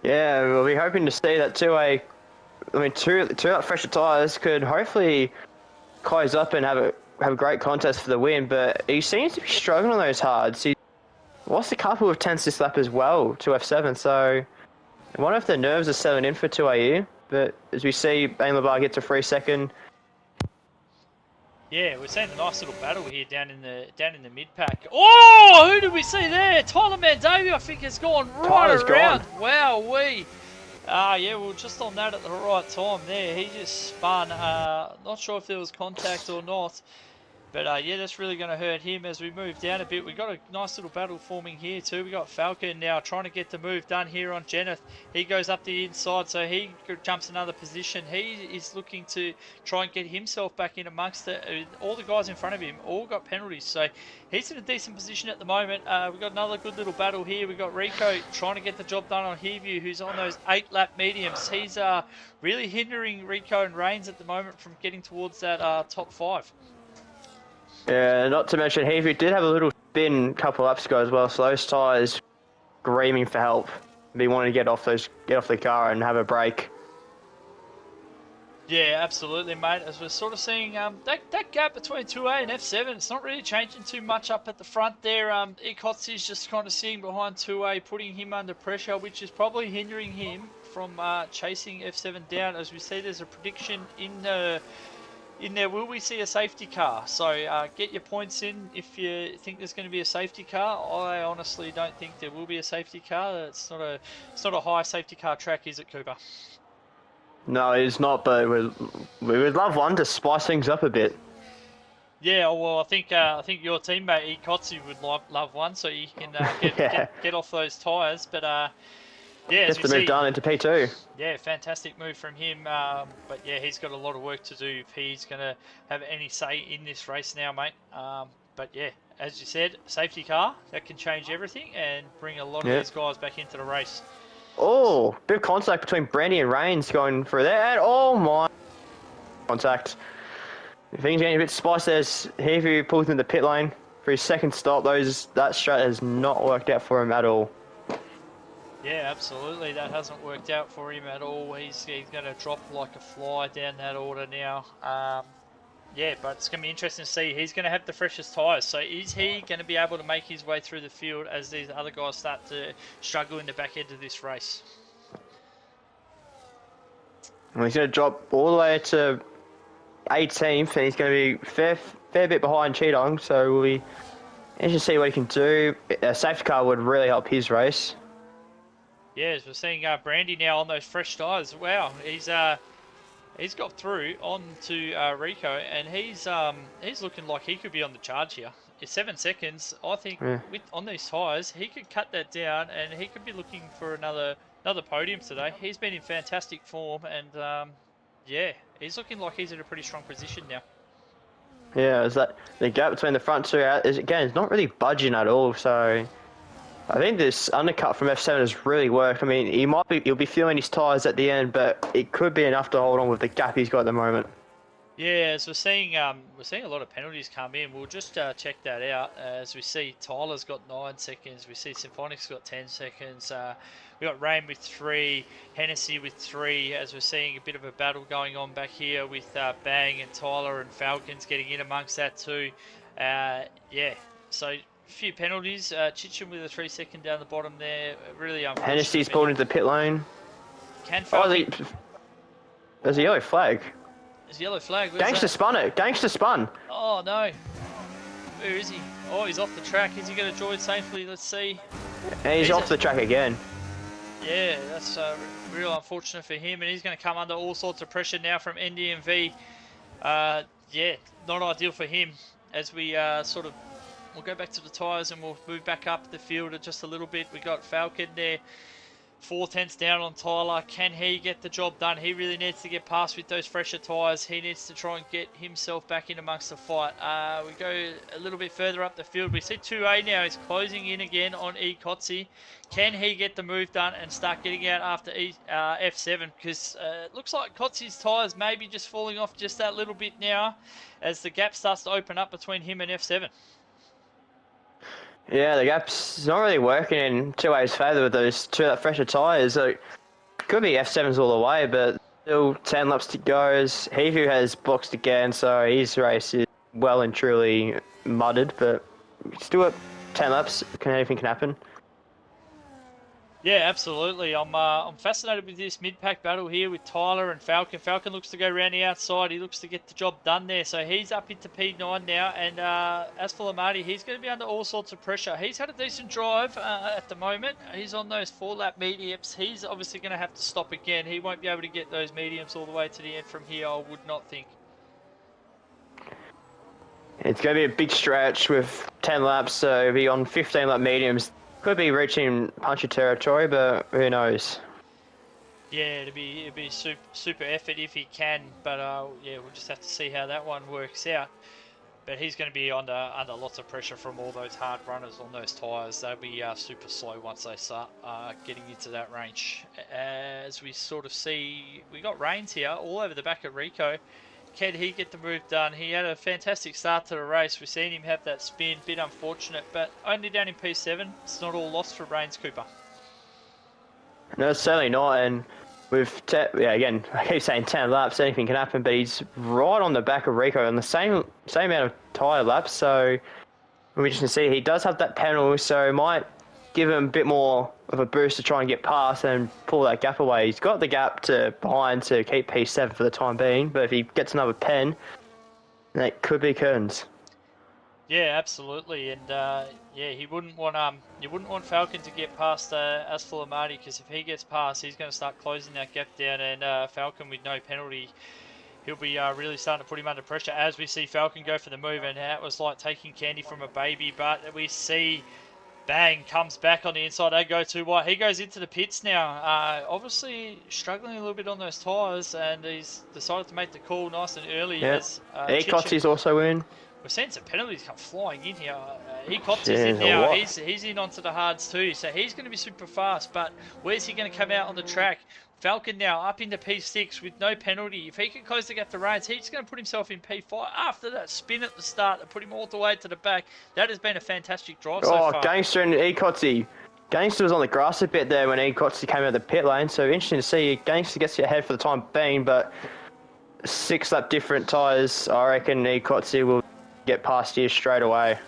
Yeah, we'll be hoping to see that 2A. I mean, two fresher tyres could hopefully close up and have a great contest for the win, but he seems to be struggling on those hards. He lost a couple of tenths this lap as well to F7, so I wonder if the nerves are settling in for 2AU. But as we see, Bain Labar gets a free second. Yeah, we're seeing a nice little battle here down in the mid pack. Oh, who did we see there? Tyler Mandavia, I think, has gone right Tyler's around. gone. Wow, yeah, we were just on that at the right time there. He just spun. Not sure if there was contact or not. But yeah, that's really going to hurt him as we move down a bit. We've got a nice little battle forming here too. We got Falcon now trying to get the move done here on Jenneth. He goes up the inside, so he jumps another position. He is looking to try and get himself back in amongst all the guys in front of him. All got penalties, so he's in a decent position at the moment. We've got another good little battle here. We've got Rico trying to get the job done on Heview, who's on those 8-lap mediums. He's really hindering Rico and Reigns at the moment from getting towards that top 5. Yeah, not to mention Heavy did have a little spin a couple laps ago as well, so those tyres screaming for help. They want to get off the car and have a break. Yeah, absolutely, mate. As we're sort of seeing that gap between 2A and F7, it's not really changing too much up at the front there. Ikotzi's just kind of sitting behind 2A, putting him under pressure, which is probably hindering him from chasing F7 down. As we see, there's a prediction in there, will we see a safety car? So get your points in if you think there's going to be a safety car. I honestly don't think there will be a safety car. It's not a high safety car track, is it, Cooper? No, it's not, but we would love one to spice things up a bit. Yeah, well, I think your teammate Ikotsu would love one, so you can get off those tyres. But yeah, as Gets we the move see, done into P2. yeah, fantastic move from him. But yeah, he's got a lot of work to do if he's going to have any say in this race now, mate. But yeah, as you said, safety car, that can change everything and bring a lot of these guys back into the race. Oh, bit of contact between Brandy and Reigns going through there. And oh my contact. Things getting a bit spicy as Heavy pulls in the pit lane for his second stop. That strat has not worked out for him at all. Yeah, absolutely. That hasn't worked out for him at all. He's going to drop like a fly down that order now. Yeah, but it's going to be interesting to see. He's going to have the freshest tyres. So is he going to be able to make his way through the field as these other guys start to struggle in the back end of this race? Well, he's going to drop all the way to 18th, and he's going to be fair bit behind Cheetong. So we'll be interested to see what he can do. A safety car would really help his race. Yeah, as we're seeing Brandy now on those fresh tyres. Wow, he's got through onto Rico, and he's looking like he could be on the charge here. It's 7 seconds. I think on these tyres, he could cut that down, and he could be looking for another podium today. He's been in fantastic form, and yeah, he's looking like he's in a pretty strong position now. Yeah, is that the gap between the front two is again, it's not really budging at all. So I think this undercut from F7 has really worked. I mean, he'll be feeling his tyres at the end, but it could be enough to hold on with the gap he's got at the moment. Yeah, as we're seeing a lot of penalties come in. We'll just check that out. As we see, Tyler's got 9 seconds. We see Symphonic's got 10 seconds. We got Rain with 3, Hennessy with 3. As we're seeing a bit of a battle going on back here with Bang and Tyler and Falcons getting in amongst that too. Yeah, so a few penalties. Chichin with a 3 second down the bottom there. Really unfortunate. Hennessy's pulled into the pit lane. Can Falcon... There's a yellow flag. There's a yellow flag. Gangster spun it. Gangster spun. Oh no. Where is he? Oh, he's off the track. Is he going to join safely? Let's see. And he's off the track again. Yeah, that's real unfortunate for him, and he's going to come under all sorts of pressure now from NDMV. Yeah, not ideal for him. As we we'll go back to the tyres and we'll move back up the field just a little bit. We got Falcon there. 4 tenths down on Tyler. Can he get the job done? He really needs to get past with those fresher tyres. He needs to try and get himself back in amongst the fight. We go a little bit further up the field. We see 2A now. He's closing in again on E. Kotze. Can he get the move done and start getting out after F7? Because it looks like Kotze's tyres may be just falling off just that little bit now as the gap starts to open up between him and F7. Yeah, the gap's not really working in 2A's favour with those two fresher tyres. So could be F7s all the way, but still 10 laps to go as Heavey has boxed again, so his race is well and truly mudded, but still at 10 laps, anything can happen. Yeah, absolutely. I'm fascinated with this mid-pack battle here with Tyler and Falcon. Falcon looks to go around the outside. He looks to get the job done there. So he's up into P9 now. And as for Lamati, he's going to be under all sorts of pressure. He's had a decent drive at the moment. He's on those 4-lap mediums. He's obviously going to have to stop again. He won't be able to get those mediums all the way to the end from here, I would not think. It's going to be a big stretch with 10 laps, so he'll be on 15-lap mediums. Could be reaching punchy territory, but who knows? Yeah, it'd be super effort if he can, but yeah, we'll just have to see how that one works out. But he's going to be under lots of pressure from all those hard runners on those tyres. They'll be super slow once they start getting into that range. As we sort of see, we got Reigns here all over the back of Rico. Can he get the move done? He had a fantastic start to the race. We've seen him have that spin, bit unfortunate, but only down in P7. It's not all lost for Reigns Cooper. No, it's certainly not. And with again, I keep saying 10 laps, anything can happen. But he's right on the back of Rico on the same amount of tyre laps. So we just can see he does have that penalty, so it might give him a bit more of a boost to try and get past and pull that gap away. He's got the gap to behind to keep P7 for the time being. But if he gets another pen, that could be curtains. Yeah, absolutely, and yeah, you wouldn't want Falcon to get past Asfal Amadi, because if he gets past, he's going to start closing that gap down, and Falcon with no penalty, he'll be really starting to put him under pressure. As we see Falcon go for the move, and that was like taking candy from a baby, but we see bang comes back on the inside. They go too wide. He goes into the pits now. Obviously struggling a little bit on those tyres, and he's decided to make the call nice and early. Yeah, Ekotzi's also in. We're seeing some penalties come flying in here. Ekotzi's in now. He's in onto the hards too, so he's going to be super fast. But where's he going to come out on the track? Falcon now up into P6 with no penalty. If he can close the gap to Reigns, he's going to put himself in P5 after that spin at the start that put him all the way to the back. That has been a fantastic drive so far. Gangster and Ekotzi. Gangster was on the grass a bit there when Ekotzi came out of the pit lane, so interesting to see. Gangster gets ahead for the time being, but 6-lap different tyres, I reckon Ekotzi will get past here straight away.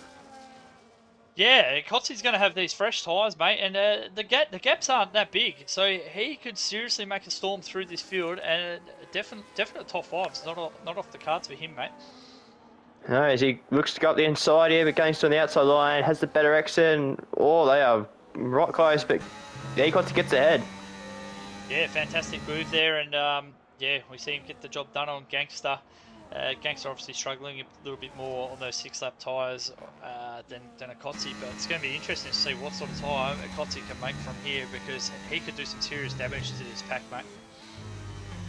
Yeah, Kotzi's going to have these fresh tyres, mate, and the gaps aren't that big, so he could seriously make a storm through this field, and definite top 5's not off the cards for him, mate. No, as he looks to go up the inside here, but Gangster on the outside line, has the better exit, and they are right close, but Ekotzi gets ahead. Yeah, fantastic move there, and yeah, we see him get the job done on Gangster. Gangster obviously struggling a little bit more on those 6-lap tyres than a Kotze, but it's going to be interesting to see what sort of time a Kotze can make from here, because he could do some serious damage to this pack, mate.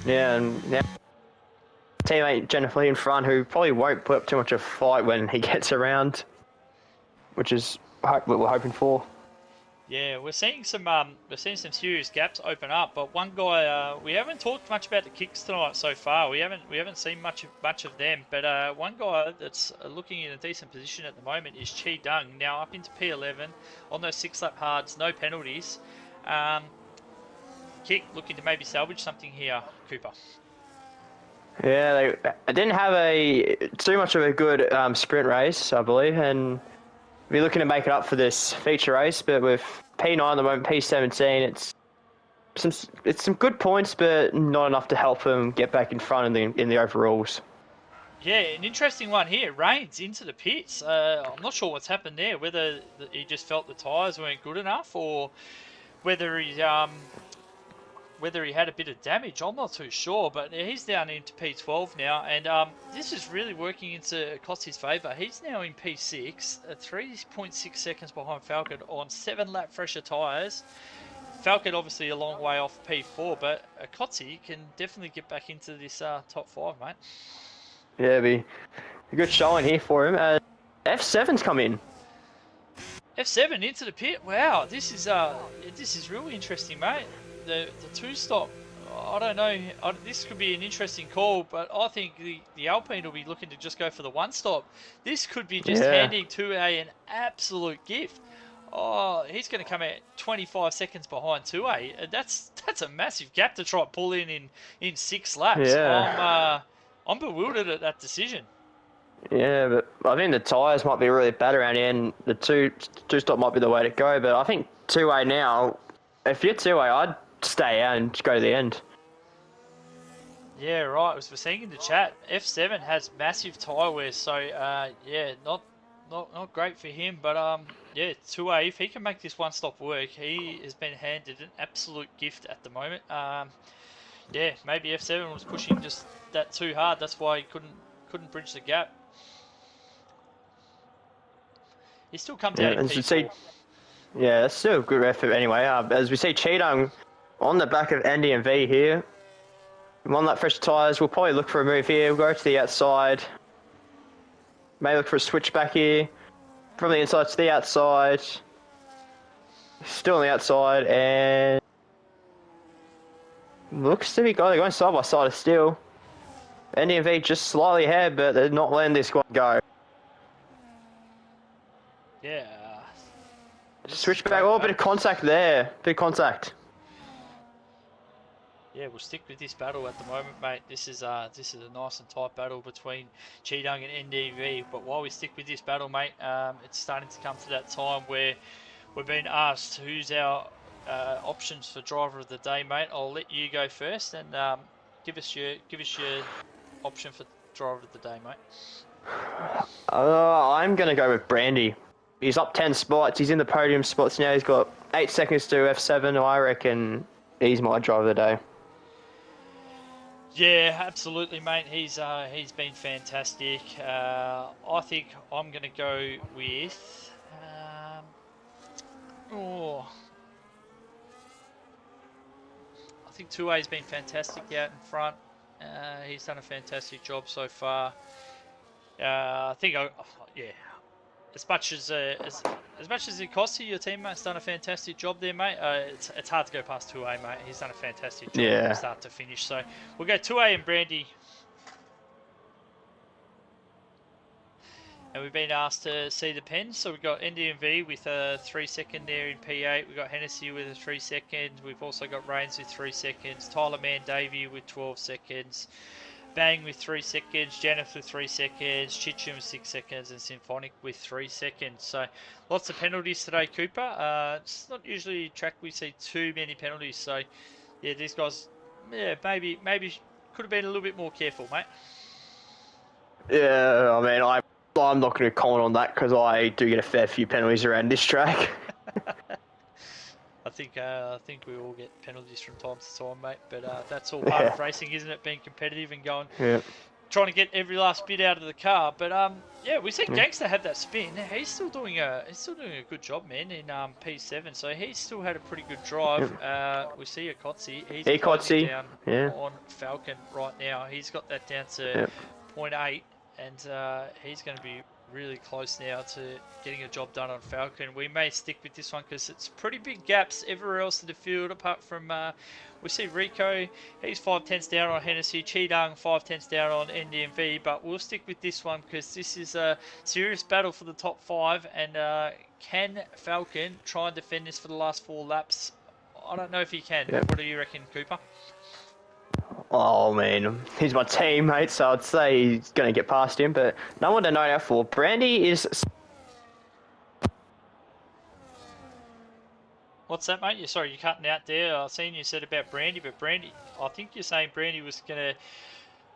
Yeah, and now teammate Jennifer in front, who probably won't put up too much of a fight when he gets around, which is what we're hoping for. Yeah, we're seeing some serious gaps open up, but one guy we haven't talked much about the kicks tonight so far. We haven't seen much of them, but one guy that's looking in a decent position at the moment is Chi Dung, now up into P11 on those 6-lap hards, no penalties. Kick looking to maybe salvage something here, Cooper. Yeah, they didn't have too much of a good sprint race, I believe, and we're looking to make it up for this feature race, but with P9 at the moment, P17, it's some good points, but not enough to help them get back in front in the overalls. Yeah, an interesting one here. Reigns into the pits. I'm not sure what's happened there, whether he just felt the tyres weren't good enough, or whether he had a bit of damage. I'm not too sure, but he's down into P12 now, and this is really working into Kotze's favour. He's now in P6, 3.6 seconds behind Falcon on 7-lap fresher tyres. Falcon obviously a long way off P4, but Kotzi can definitely get back into this top 5, mate. Yeah, be a good showing here for him. F7's come in. F7 into the pit. Wow, this is really interesting, mate. The two stop. I don't know. This could be an interesting call, but I think the Alpine will be looking to just go for the one stop. This could be just Yeah. handing 2A an absolute gift. Oh, he's going to come out 25 seconds behind 2A. That's a massive gap to try to pull in 6 laps. Yeah. I'm bewildered at that decision. Yeah, but I think the tyres might be really bad around here, and the two stop might be the way to go. But I think 2A now, if you're 2A, I'd stay out and just go to the end. Yeah, right. As we're seeing in the chat, F7 has massive tyre wear, so yeah, not great for him. But yeah, 2A, if he can make this one stop work, he has been handed an absolute gift at the moment. Yeah, maybe F7 was pushing just that too hard. That's why he couldn't bridge the gap. He still comes out in And so P4. yeah, that's still a good effort anyway. As we see Cheetang on the back of Andy and V here. One lap fresh tyres. We'll probably look for a move here. We'll go to the outside. May look for a switch back here. From the inside to the outside. Still on the outside, and looks to be going side by side still. Andy and V just slightly ahead, but they're not letting this one go. Yeah. Switch back. Oh, a bit of contact there. Bit of contact. Yeah, we'll stick with this battle at the moment, mate. This is a nice and tight battle between Cheetang and NDV. But while we stick with this battle, mate, it's starting to come to that time where we're being asked who's our options for driver of the day, mate. I'll let you go first and give us your option for driver of the day, mate. I'm gonna go with Brandy. He's up 10 spots. He's in the podium spots now. He's got 8 seconds to F7. I reckon he's my driver of the day. Yeah, absolutely, mate. He's been fantastic. I think I'm gonna go with. I think 2A's been fantastic out in front. He's done a fantastic job so far. I think, yeah, as much as it costs you, your teammate's done a fantastic job there, mate. It's hard to go past 2A, mate. He's done a fantastic job from start to finish. So we'll go 2A and Brandy. And we've been asked to see the pens. So we've got NDMV with a 3 second there in P8. We've got Hennessy with a 3 second. We've also got Reigns with 3 seconds. Tyler Mandavy with 12 seconds. Bang with 3 seconds, Janeth with 3 seconds, Chitchin with 6 seconds, and Symphonic with 3 seconds. So lots of penalties today, Cooper. It's not usually a track we see too many penalties. So yeah, these guys, yeah, maybe could have been a little bit more careful, mate. Yeah, I mean, I'm not going to comment on that because I do get a fair few penalties around this track. I think we all get penalties from time to time, mate. But that's all part of racing, isn't it? Being competitive and going, trying to get every last bit out of the car. But yeah, we see Gangster have that spin. He's still doing a good job, man, in P7. So he's still had a pretty good drive. We see a Kotzi. He's closing down on Falcon right now. He's got that down to 0.8, and he's going to be really close now to getting a job done on Falcon. We may stick with this one because it's pretty big gaps everywhere else in the field apart from we see Rico, he's 5 tenths down on Hennessy, Cheetang 5 tenths down on NDMV, but we'll stick with this one because this is a serious battle for the top 5, and can Falcon try and defend this for the last 4 laps? I don't know if he can. What do you reckon, Cooper? Oh man, he's my teammate, so I'd say he's going to get past him, but no one to know out for. Brandy is... What's that, mate? Sorry, you're cutting out there. I've seen you said about Brandy, but Brandy, I think you're saying Brandy was going to...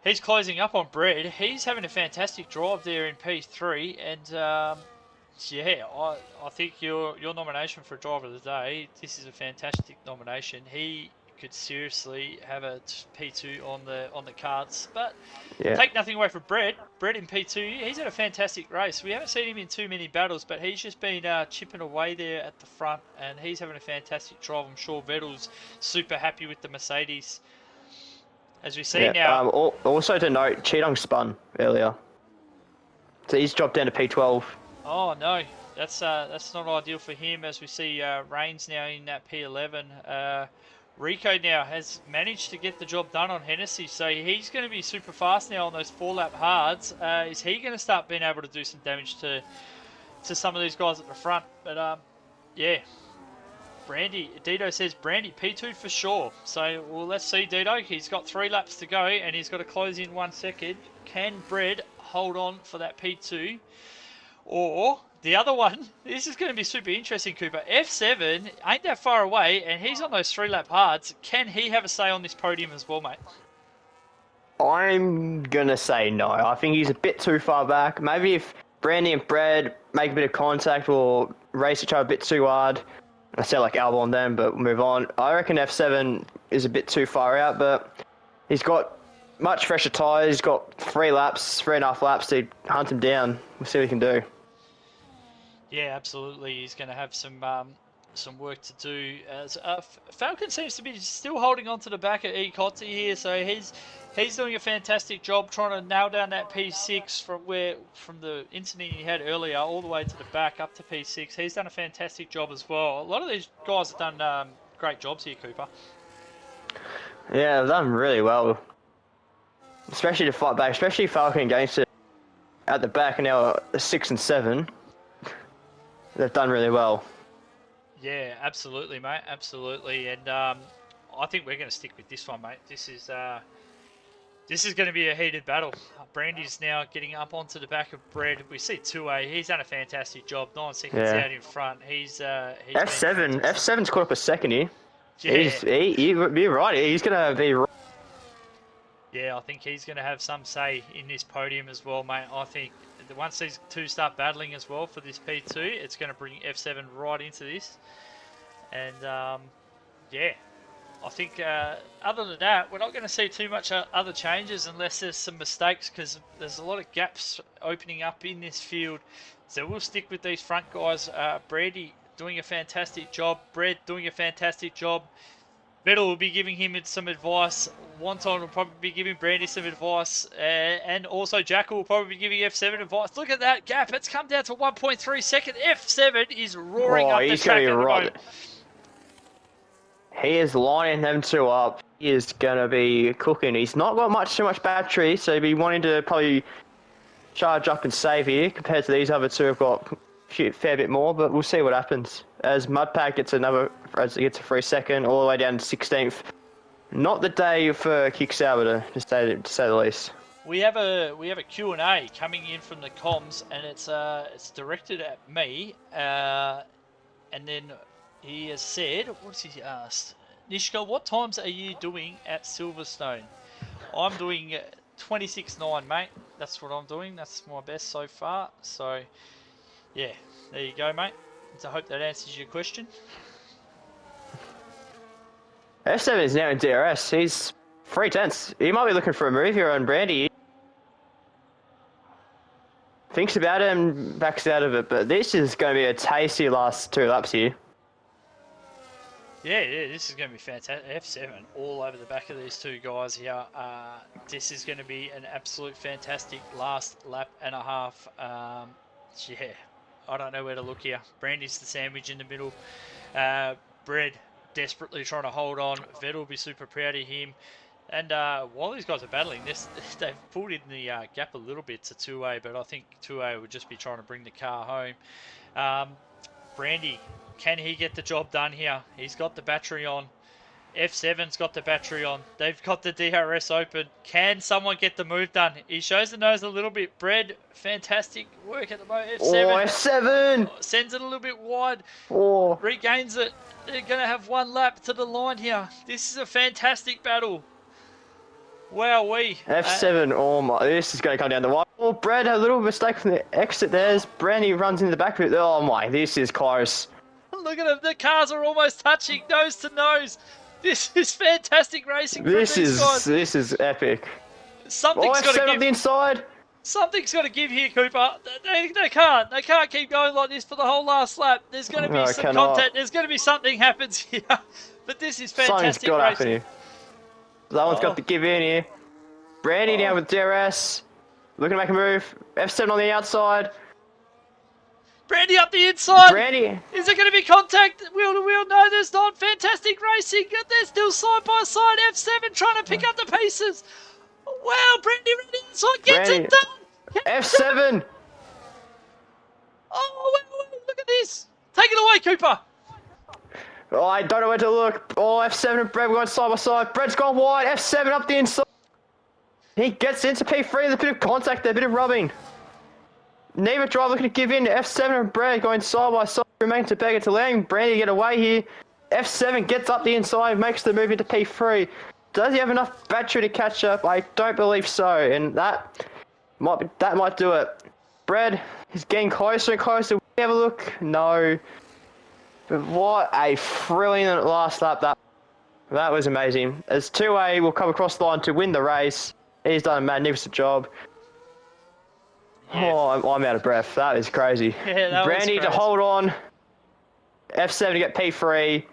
He's closing up on Bred. He's having a fantastic drive there in P3, and yeah, I think your nomination for driver of the day, this is a fantastic nomination. He could seriously have a P2 on the cards. But Yeah. take nothing away from Brett. Brett in P2, he's had a fantastic race. We haven't seen him in too many battles, but he's just been chipping away there at the front, and he's having a fantastic drive. I'm sure Vettel's super happy with the Mercedes. As we see now. Also to note, Cheetong spun earlier, so he's dropped down to P12. Oh no, that's not ideal for him. As we see, Reigns now in that P11. Rico now has managed to get the job done on Hennessy, so he's going to be super fast now on those 4-lap hards. Is he going to start being able to do some damage to some of these guys at the front? But yeah, Brandy, Dito says Brandy P2 for sure. So well, let's see, Dito. He's got 3 laps to go, and he's got to close in 1 second. Can Bread hold on for that P2? Or the other one, this is going to be super interesting, Cooper. F7 ain't that far away, and he's on those 3-lap hards. Can he have a say on this podium as well, mate? I'm going to say no. I think he's a bit too far back. Maybe if Brandy and Brad make a bit of contact or race each other a bit too hard, I sound like elbow on them, but we'll move on. I reckon F7 is a bit too far out, but he's got much fresher tyres. He's got 3.5 laps to hunt him down. We'll see what he can do. Yeah, absolutely. He's going to have some work to do. As Falcon seems to be still holding on to the back of Ecotzi here, so he's doing a fantastic job trying to nail down that P6 from the incident he had earlier all the way to the back up to P6. He's done a fantastic job as well. A lot of these guys have done great jobs here, Cooper. Yeah, they've done really well, especially to fight back, especially Falcon against it at the back, and now 6 and 7. They've done really well. Yeah, absolutely, mate. Absolutely. And I think we're going to stick with this one, mate. This is going to be a heated battle. Brandy's now getting up onto the back of Bread. We see 2A. He's done a fantastic job. 9 seconds out in front. He's F7. F7's caught up a second here. Yeah. You're right. He's going to be. Yeah, I think he's going to have some say in this podium as well, mate. I think once these two start battling as well for this P2, it's going to bring F7 right into this. And yeah, I think other than that, we're not going to see too much other changes unless there's some mistakes, because there's a lot of gaps opening up in this field. So we'll stick with these front guys. Brady doing a fantastic job. Brett doing a fantastic job. Vettel will be giving him some advice. Wanton will probably be giving Brandy some advice. And also Jackal will probably be giving F7 advice. Look at that gap. It's come down to 1.3 seconds. F7 is roaring up the track at the moment. He is lining them two up. He is going to be cooking. He's not got too much battery, so he'll be wanting to probably charge up and save here compared to these other two have got a fair bit more, but we'll see what happens. As Mudpack gets a free second, all the way down to 16th. Not the day for Kick Sauber, to say the least. We have a Q&A coming in from the comms, and it's directed at me, and then he has said, what's he asked? Nishka, what times are you doing at Silverstone? I'm doing 26.9, mate. That's what I'm doing. That's my best so far. So, yeah, there you go, mate. So I hope that answers your question. F7 is now in DRS. He's 3/10. He might be looking for a move here on Brandy. Thinks about it and backs out of it, but this is going to be a tasty last 2 laps here. Yeah, this is going to be fantastic. F7 all over the back of these two guys here. This is going to be an absolute fantastic last lap and a half. Yeah, I don't know where to look here. Brandy's the sandwich in the middle. Bread desperately trying to hold on. Vettel will be super proud of him. And while these guys are battling this, they've pulled in the gap a little bit to 2A, but I think 2A would just be trying to bring the car home. Brandy, can he get the job done here? He's got the battery on. F7's got the battery on. They've got the DRS open. Can someone get the move done? He shows the nose a little bit. Bread, fantastic work at the moment. F7. Oh, F7! Sends it a little bit wide. Oh. Regains it. They're going to have 1 lap to the line here. This is a fantastic battle. Wowee. F7, oh my, this is going to come down the wire. Oh, Brad had a little mistake from the exit there. Brandy runs into the back of it. Oh my, this is close. Look at them. The cars are almost touching nose to nose. This is fantastic racing from This these guys. is epic. Oh, Something's got to F7 up give. the inside. Something's got to give here, Cooper. They can't. They can't keep going like this for the whole last lap. There's going to be No, I some cannot. contact. There's going to be something happens here. But this is Something's fantastic got to happen racing. here. That one's Oh. got to give in here. Brandy down with DRS. Looking to make a move. F7 on the outside. Brandy up the inside. Brandy. Is there going to be contact wheel to wheel? No, there's not. Fantastic racing. They're still side by side. F7 trying to pick up the pieces. Wow, Brandy ready inside gets Brandy. it done. F7. Oh, wow, look at this. Take it away, Cooper. Oh, I don't know where to look. Oh, F7 and Brett going side by side. Brett's gone wide. F7 up the inside. He gets into P3. There's a bit of contact there, a bit of rubbing. Neither driver looking to give in. F7 and Brett going side by side. Remain to beg it to letting Brandy get away here. F7 gets up the inside, makes the move into P3. Does he have enough battery to catch up? I don't believe so, and that might do it. Brett is getting closer and closer. We have a look. No. But what a brilliant last lap that was amazing. As 2A will come across the line to win the race. He's done a magnificent job. Yeah. Oh, I'm out of breath. That is crazy. Yeah, that was Brandy to crazy. hold on. F7 to get P3.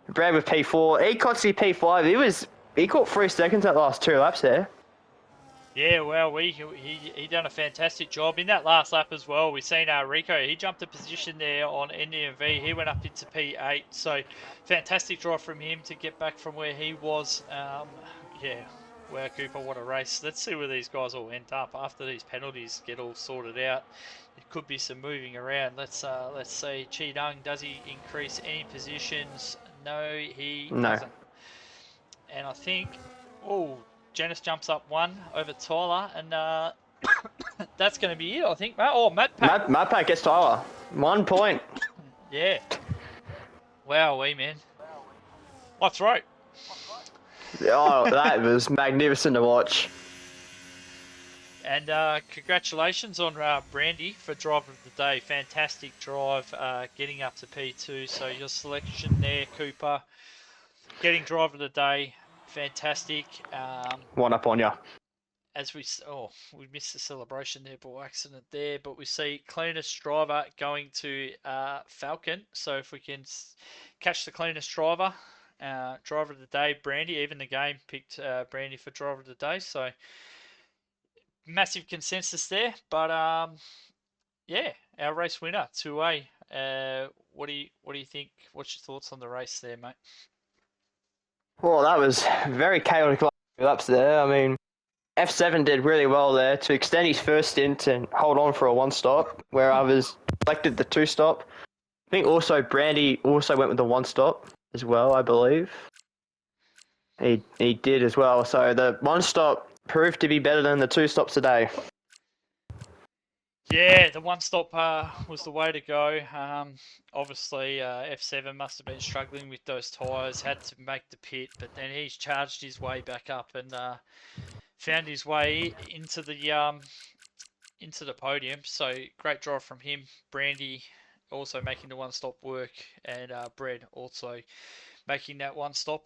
Brad with P4. He caught P5. He caught 3 seconds that last 2 laps there. Yeah, well, he done a fantastic job in that last lap as well. We've seen Rico. He jumped a position there on NDMV. He went up into P8. So fantastic drive from him to get back from where he was. Yeah, wow, Cooper, what a race. Let's see where these guys all end up after these penalties get all sorted out. It could be some moving around. Let's see. Chi-Dung, does he increase any positions? No, he doesn't. And I think, Janice jumps up 1 over Tyler, and that's going to be it, I think, mate. Oh, Matt Pack gets Tyler. 1 point. Yeah. Wow, man. My throat. Oh, that was magnificent to watch. And congratulations on Brandy for driver of the day. Fantastic drive, getting up to P2. So your selection there, Cooper, getting driver of the day, fantastic. 1 up on ya. As we missed the celebration there by accident there, but we see cleanest driver going to Falcon. So if we can catch the cleanest driver, driver of the day, Brandy. Even the game picked Brandy for driver of the day. So massive consensus there. But yeah, our race winner, 2A. What do you think? What's your thoughts on the race there, mate? Well, that was very chaotic laps there. I mean, F7 did really well there to extend his first stint and hold on for a 1-stop, where others selected the 2-stop. I think also Brandy also went with the 1-stop as well, I believe. He did as well. So the 1-stop proved to be better than the 2 stops today. Yeah, the 1-stop was the way to go. Obviously, F7 must have been struggling with those tyres, had to make the pit, but then he's charged his way back up and found his way into the podium. So great drive from him. Brandy also making the 1-stop work, and Brad also making that 1-stop.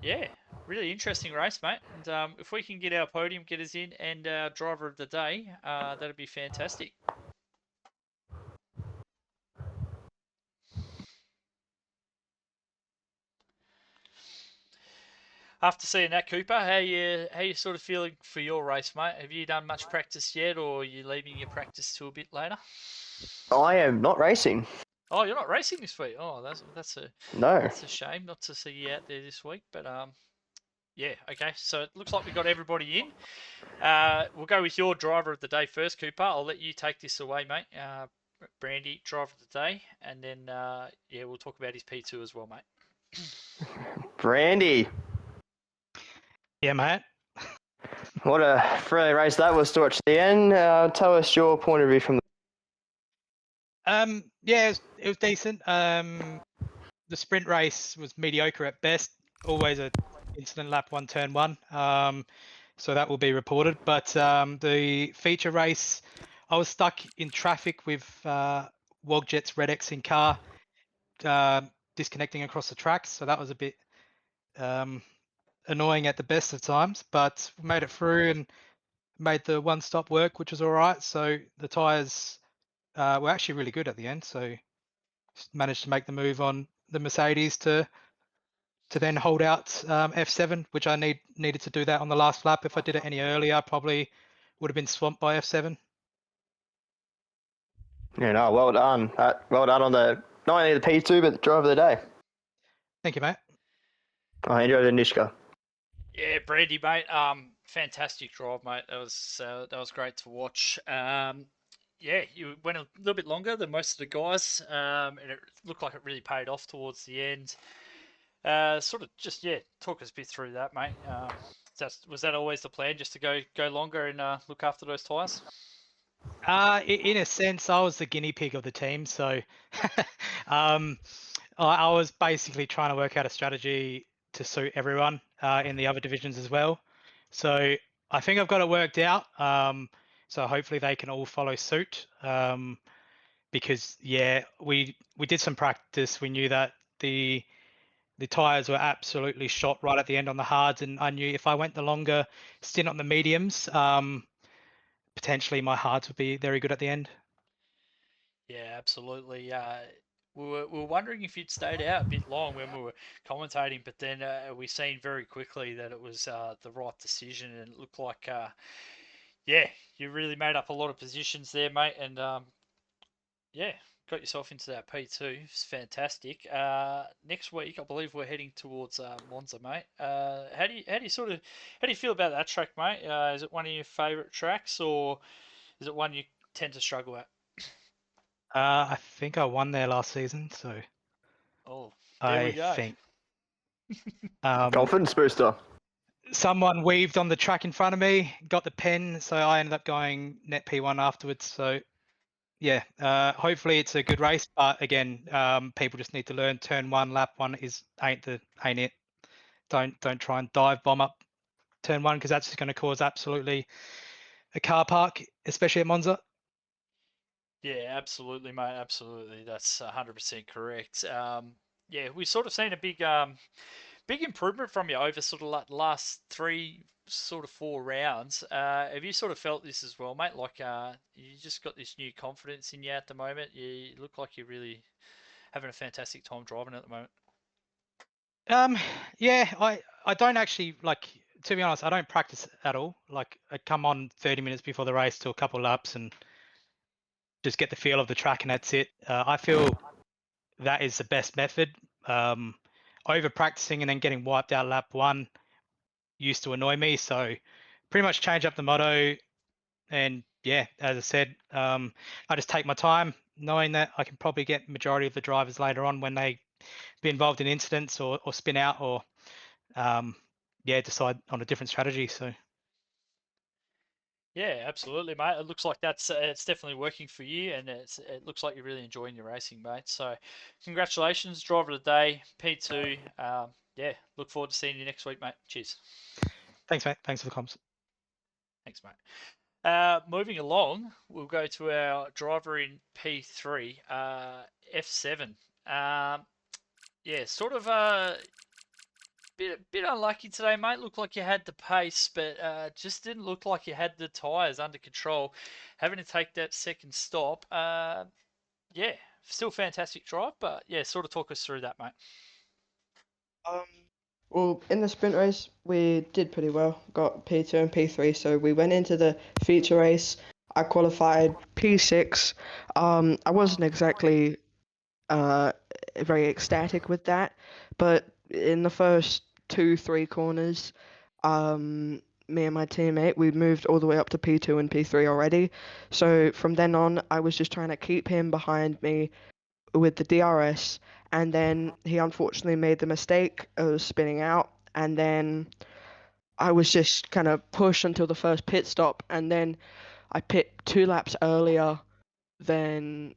Yeah, really interesting race, mate. And if we can get our podium getters in and our driver of the day, that'd be fantastic. After seeing that, Cooper, how you sort of feeling for your race, mate? Have you done much practice yet, or are you leaving your practice to a bit later? I am not racing. Oh, you're not racing this week. Oh, that's a shame not to see you out there this week. But yeah, okay. So it looks like we got everybody in. We'll go with your driver of the day first, Cooper. I'll let you take this away, mate. Brandy, driver of the day, and then yeah, we'll talk about his P2 as well, mate. Brandy. Yeah, mate. What a thrilling race that was to watch the end. Tell us your point of view from Yeah, it was decent. The sprint race was mediocre at best. Always a incident lap 1, turn 1. So that will be reported. But the feature race, I was stuck in traffic with Wogjet's Red X in car disconnecting across the tracks. So that was a bit annoying at the best of times, but we made it through and made the one stop work, which was all right. So the tyres were actually really good at the end. So managed to make the move on the Mercedes to then hold out F7, which I needed to do that on the last lap. If I did it any earlier, I probably would have been swamped by F7. Yeah, no, well done. Well done on the not only the P2 but the driver of the day. Thank you, mate. I enjoyed the Nishka. Yeah, Brandy, mate. Fantastic drive, mate. That was great to watch. Yeah, you went a little bit longer than most of the guys, and it looked like it really paid off towards the end. Sort of just talk us a bit through that, mate. Was that always the plan, just to go longer and look after those tyres? In a sense, I was the guinea pig of the team, so um, I was basically trying to work out a strategy to suit everyone in the other divisions as well. So I think I've got it worked out. So hopefully they can all follow suit. Because we did some practice. We knew that the tires were absolutely shot right at the end on the hards, and I knew if I went the longer stint on the mediums, potentially my hards would be very good at the end. Yeah, absolutely. We were wondering if you'd stayed out a bit long when we were commentating, but then we seen very quickly that it was the right decision, and it looked like, you really made up a lot of positions there, mate, and yeah, got yourself into that P2. It's fantastic. Next week, I believe we're heading towards Monza, mate. How do you feel about that track, mate? Is it one of your favourite tracks, or is it one you tend to struggle at? I think I won there last season, so Oh, there we I go. think um, Confidence booster. someone weaved on the track in front of me, got the pen, so I ended up going net P1 afterwards. So yeah, hopefully it's a good race, but again, people just need to learn turn one, lap one ain't it. Don't try and dive bomb up turn one, because that's just going to cause absolutely a car park, especially at Monza. Yeah, absolutely, mate. Absolutely. That's 100% correct. Yeah, we sort of seen a big improvement from you over sort of like the last three, sort of 4 rounds. Have you sort of felt this as well, mate? Like, you just got this new confidence in you at the moment. You look like you're really having a fantastic time driving at the moment. Yeah, I don't actually like, to be honest, I don't practice at all. Like I come on 30 minutes before the race to a couple laps and just get the feel of the track, and that's it. I feel that is the best method. Over practicing and then getting wiped out lap one used to annoy me, so pretty much change up the motto. And yeah, as I said, I just take my time, knowing that I can probably get majority of the drivers later on when they be involved in incidents or spin out or decide on a different strategy. So Yeah, absolutely, mate. It looks like it's definitely working for you, and it looks like you're really enjoying your racing, mate. So, congratulations, driver of the day, P2. Yeah, look forward to seeing you next week, mate. Cheers. thanks, mate. Thanks for the comments. Thanks, mate. Moving along, we'll go to our driver in P3, F7. Yeah, sort of bit unlucky today, mate. Looked like you had the pace, but just didn't look like you had the tyres under control. Having to take that second stop. Yeah, still fantastic drive, but yeah, sort of talk us through that, mate. Um, well, in the sprint race, we did pretty well. Got P2 and P3, so we went into the feature race. I qualified P6. I wasn't exactly very ecstatic with that, but in the first 2, 3 corners, me and my teammate, we moved all the way up to P2 and P3 already. So from then on, I was just trying to keep him behind me with the DRS, and then he unfortunately made the mistake of spinning out, and then I was just kind of pushed until the first pit stop, and then I pit 2 laps earlier than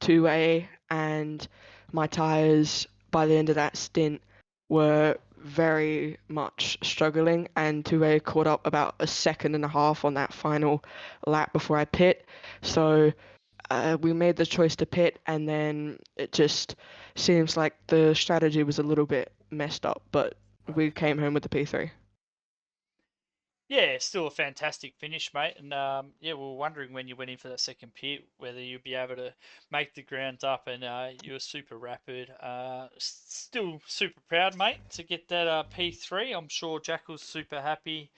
2A, and my tires by the end of that stint were very much struggling, and 2A caught up about a second and a half on that final lap before I pit. So we made the choice to pit, and then it just seems like the strategy was a little bit messed up, but we came home with the P3. Yeah, still a fantastic finish, mate. And yeah, we were wondering when you went in for that second pit whether you'd be able to make the ground up, and you were super rapid. Still super proud, mate, to get that P3. I'm sure Jackal's super happy.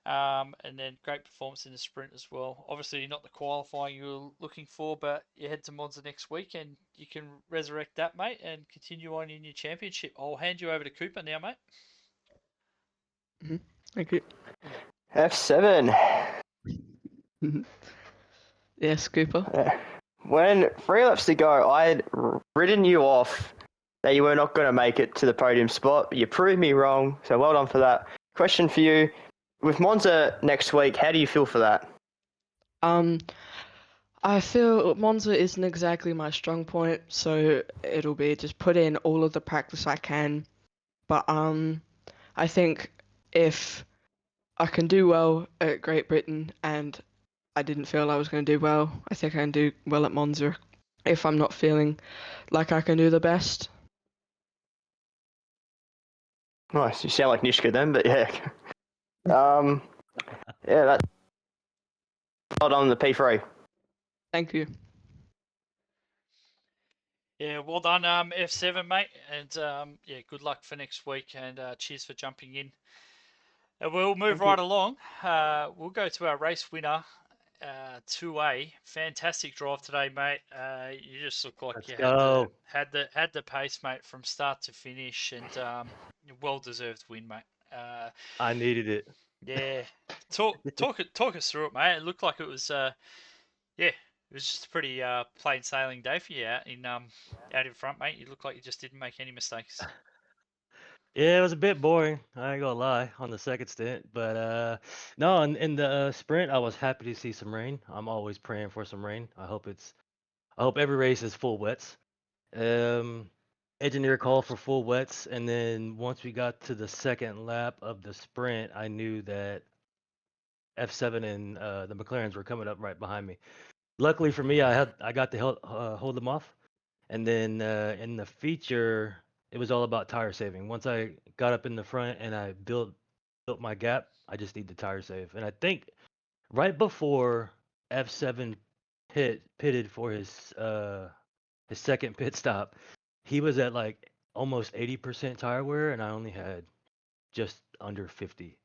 And then great performance in the sprint as well. Obviously, not the qualifying you were looking for, but you head to Monza next week and you can resurrect that, mate, and continue on in your championship. I'll hand you over to Cooper now, mate. Thank you. F7. Yes, Cooper. When 3 laps to go, I had written you off that you were not going to make it to the podium spot. But you proved me wrong, so well done for that. Question for you: with Monza next week, how do you feel for that? I feel Monza isn't exactly my strong point, so it'll be just put in all of the practice I can. But I think if I can do well at Great Britain and I didn't feel I was going to do well, I think I can do well at Monza if I'm not feeling like I can do the best. Nice. You sound like Nishka then, but yeah. Yeah, that's well done on the P3. Thank you. Yeah, well done, F7, mate. And yeah, good luck for next week. And cheers for jumping in. And we'll move Thank right you. along. We'll go to our race winner, 2A. Fantastic drive today, mate. You just look like Let's you go. had the pace, mate, from start to finish, and well deserved win, mate. I needed it. Yeah, talk us through it, mate. It looked like it was yeah, it was just a pretty plain sailing day for you out in front, mate. You look like you just didn't make any mistakes. Yeah, it was a bit boring. I ain't gonna lie on the second stint, but no, in the sprint, I was happy to see some rain. I'm always praying for some rain. I hope every race is full wets. Um, Engineer called for full wets, and then once we got to the second lap of the sprint, I knew that F7 and the McLarens were coming up right behind me. Luckily for me, I got to hold them off. And then in the feature, it was all about tire saving. Once I got up in the front and I built my gap, I just need the tire save. And I think right before F7 pitted for his second pit stop, he was at like almost 80% tire wear, and I only had just under 50.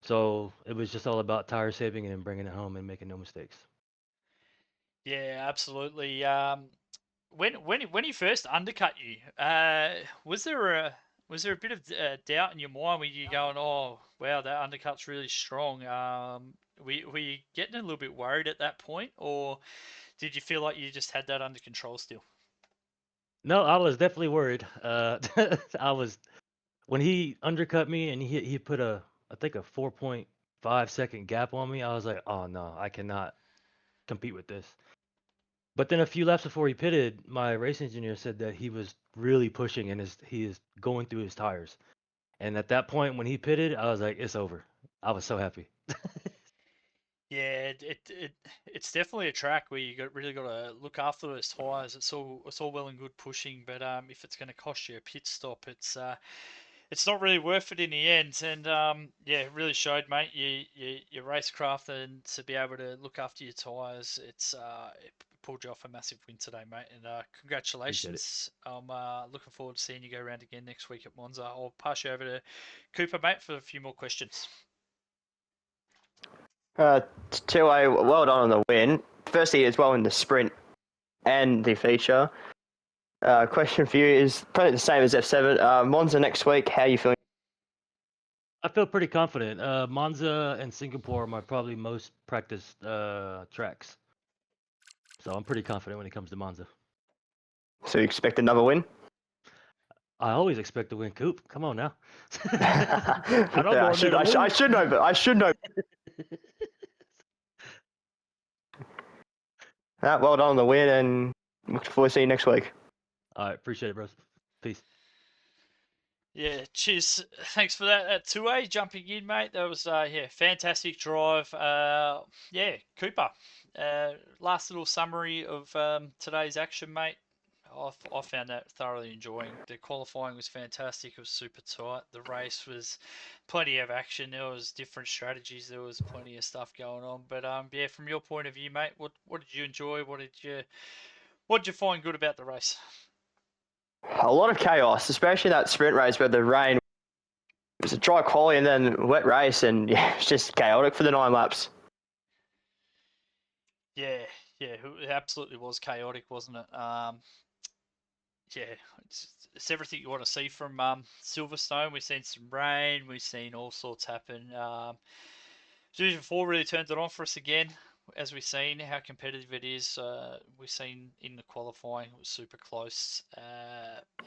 So it was just all about tire saving and then bringing it home and making no mistakes. Yeah, absolutely. When he first undercut you, was there a bit of doubt in your mind where you going, oh wow, that undercut's really strong? Were you getting a little bit worried at that point, or did you feel like you just had that under control still? No, I was definitely worried. I was when he undercut me and he put I think a 4.5 second gap on me. I was like, oh no, I cannot compete with this. But then a few laps before he pitted, my race engineer said that he was really pushing and he is going through his tires. And at that point when he pitted, I was like, it's over. I was so happy. Yeah, it's definitely a track where you really got to look after those tyres. It's all well and good pushing, but if it's going to cost you a pit stop, it's not really worth it in the end. And yeah, it really showed, mate. Your racecraft and to be able to look after your tyres, it pulled you off a massive win today, mate. And Appreciate it. congratulations. I'm looking forward to seeing you go around again next week at Monza. I'll pass you over to Cooper, mate, for a few more questions. 2A, well done on the win. Firstly, as well in the sprint and the feature. Question for you is probably the same as F7. Monza next week, how are you feeling? I feel pretty confident. Monza and Singapore are my probably most practiced tracks. So I'm pretty confident when it comes to Monza. So you expect another win? I always expect to win, Coop. Come on now. Yeah, I don't I go in there to I lose. should know, but I should know. Well done on the win, and look forward to seeing you next week. All right, appreciate it, bros. Peace. Yeah, cheers. Thanks for that. 2A jumping in, mate. That was yeah, fantastic drive. Yeah, Cooper. Last little summary of today's action, mate. I found that thoroughly enjoying. The qualifying was fantastic. It was super tight. The race was plenty of action. There was different strategies. There was plenty of stuff going on. But yeah, from your point of view, mate, what did you enjoy? What did you find good about the race? A lot of chaos, especially that sprint race where the rain. It was a dry quali and then wet race, and yeah, it's just chaotic for the 9 laps. Yeah, it absolutely was chaotic, wasn't it? Yeah, it's everything you want to see from Silverstone. We've seen some rain, we've seen all sorts happen. Division 4 really turned it on for us again, as we've seen how competitive it is. We've seen in the qualifying, it was super close.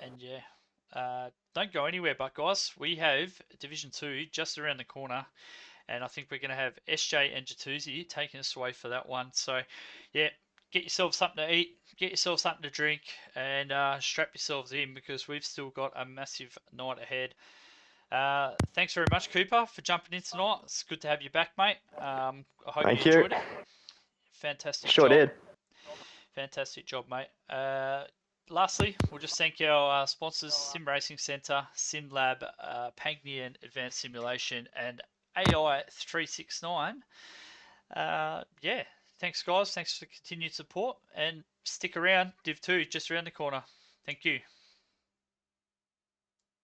And yeah, don't go anywhere, but guys, we have Division 2 just around the corner. And I think we're going to have SJ and Jatuzi taking us away for that one. So, yeah, get yourself something to eat, get yourself something to drink, and strap yourselves in because we've still got a massive night ahead. Thanks very much, Cooper, for jumping in tonight. It's good to have you back, mate. I hope Thank you you. enjoyed it. Fantastic Sure job. did. Fantastic job, mate. Lastly, we'll just thank our sponsors, Sim Racing Centre, SimLab, Pagnian Advanced Simulation, and AI 369. Yeah, thanks, guys. Thanks for the continued support, and stick around. Div 2 just around the corner. Thank you.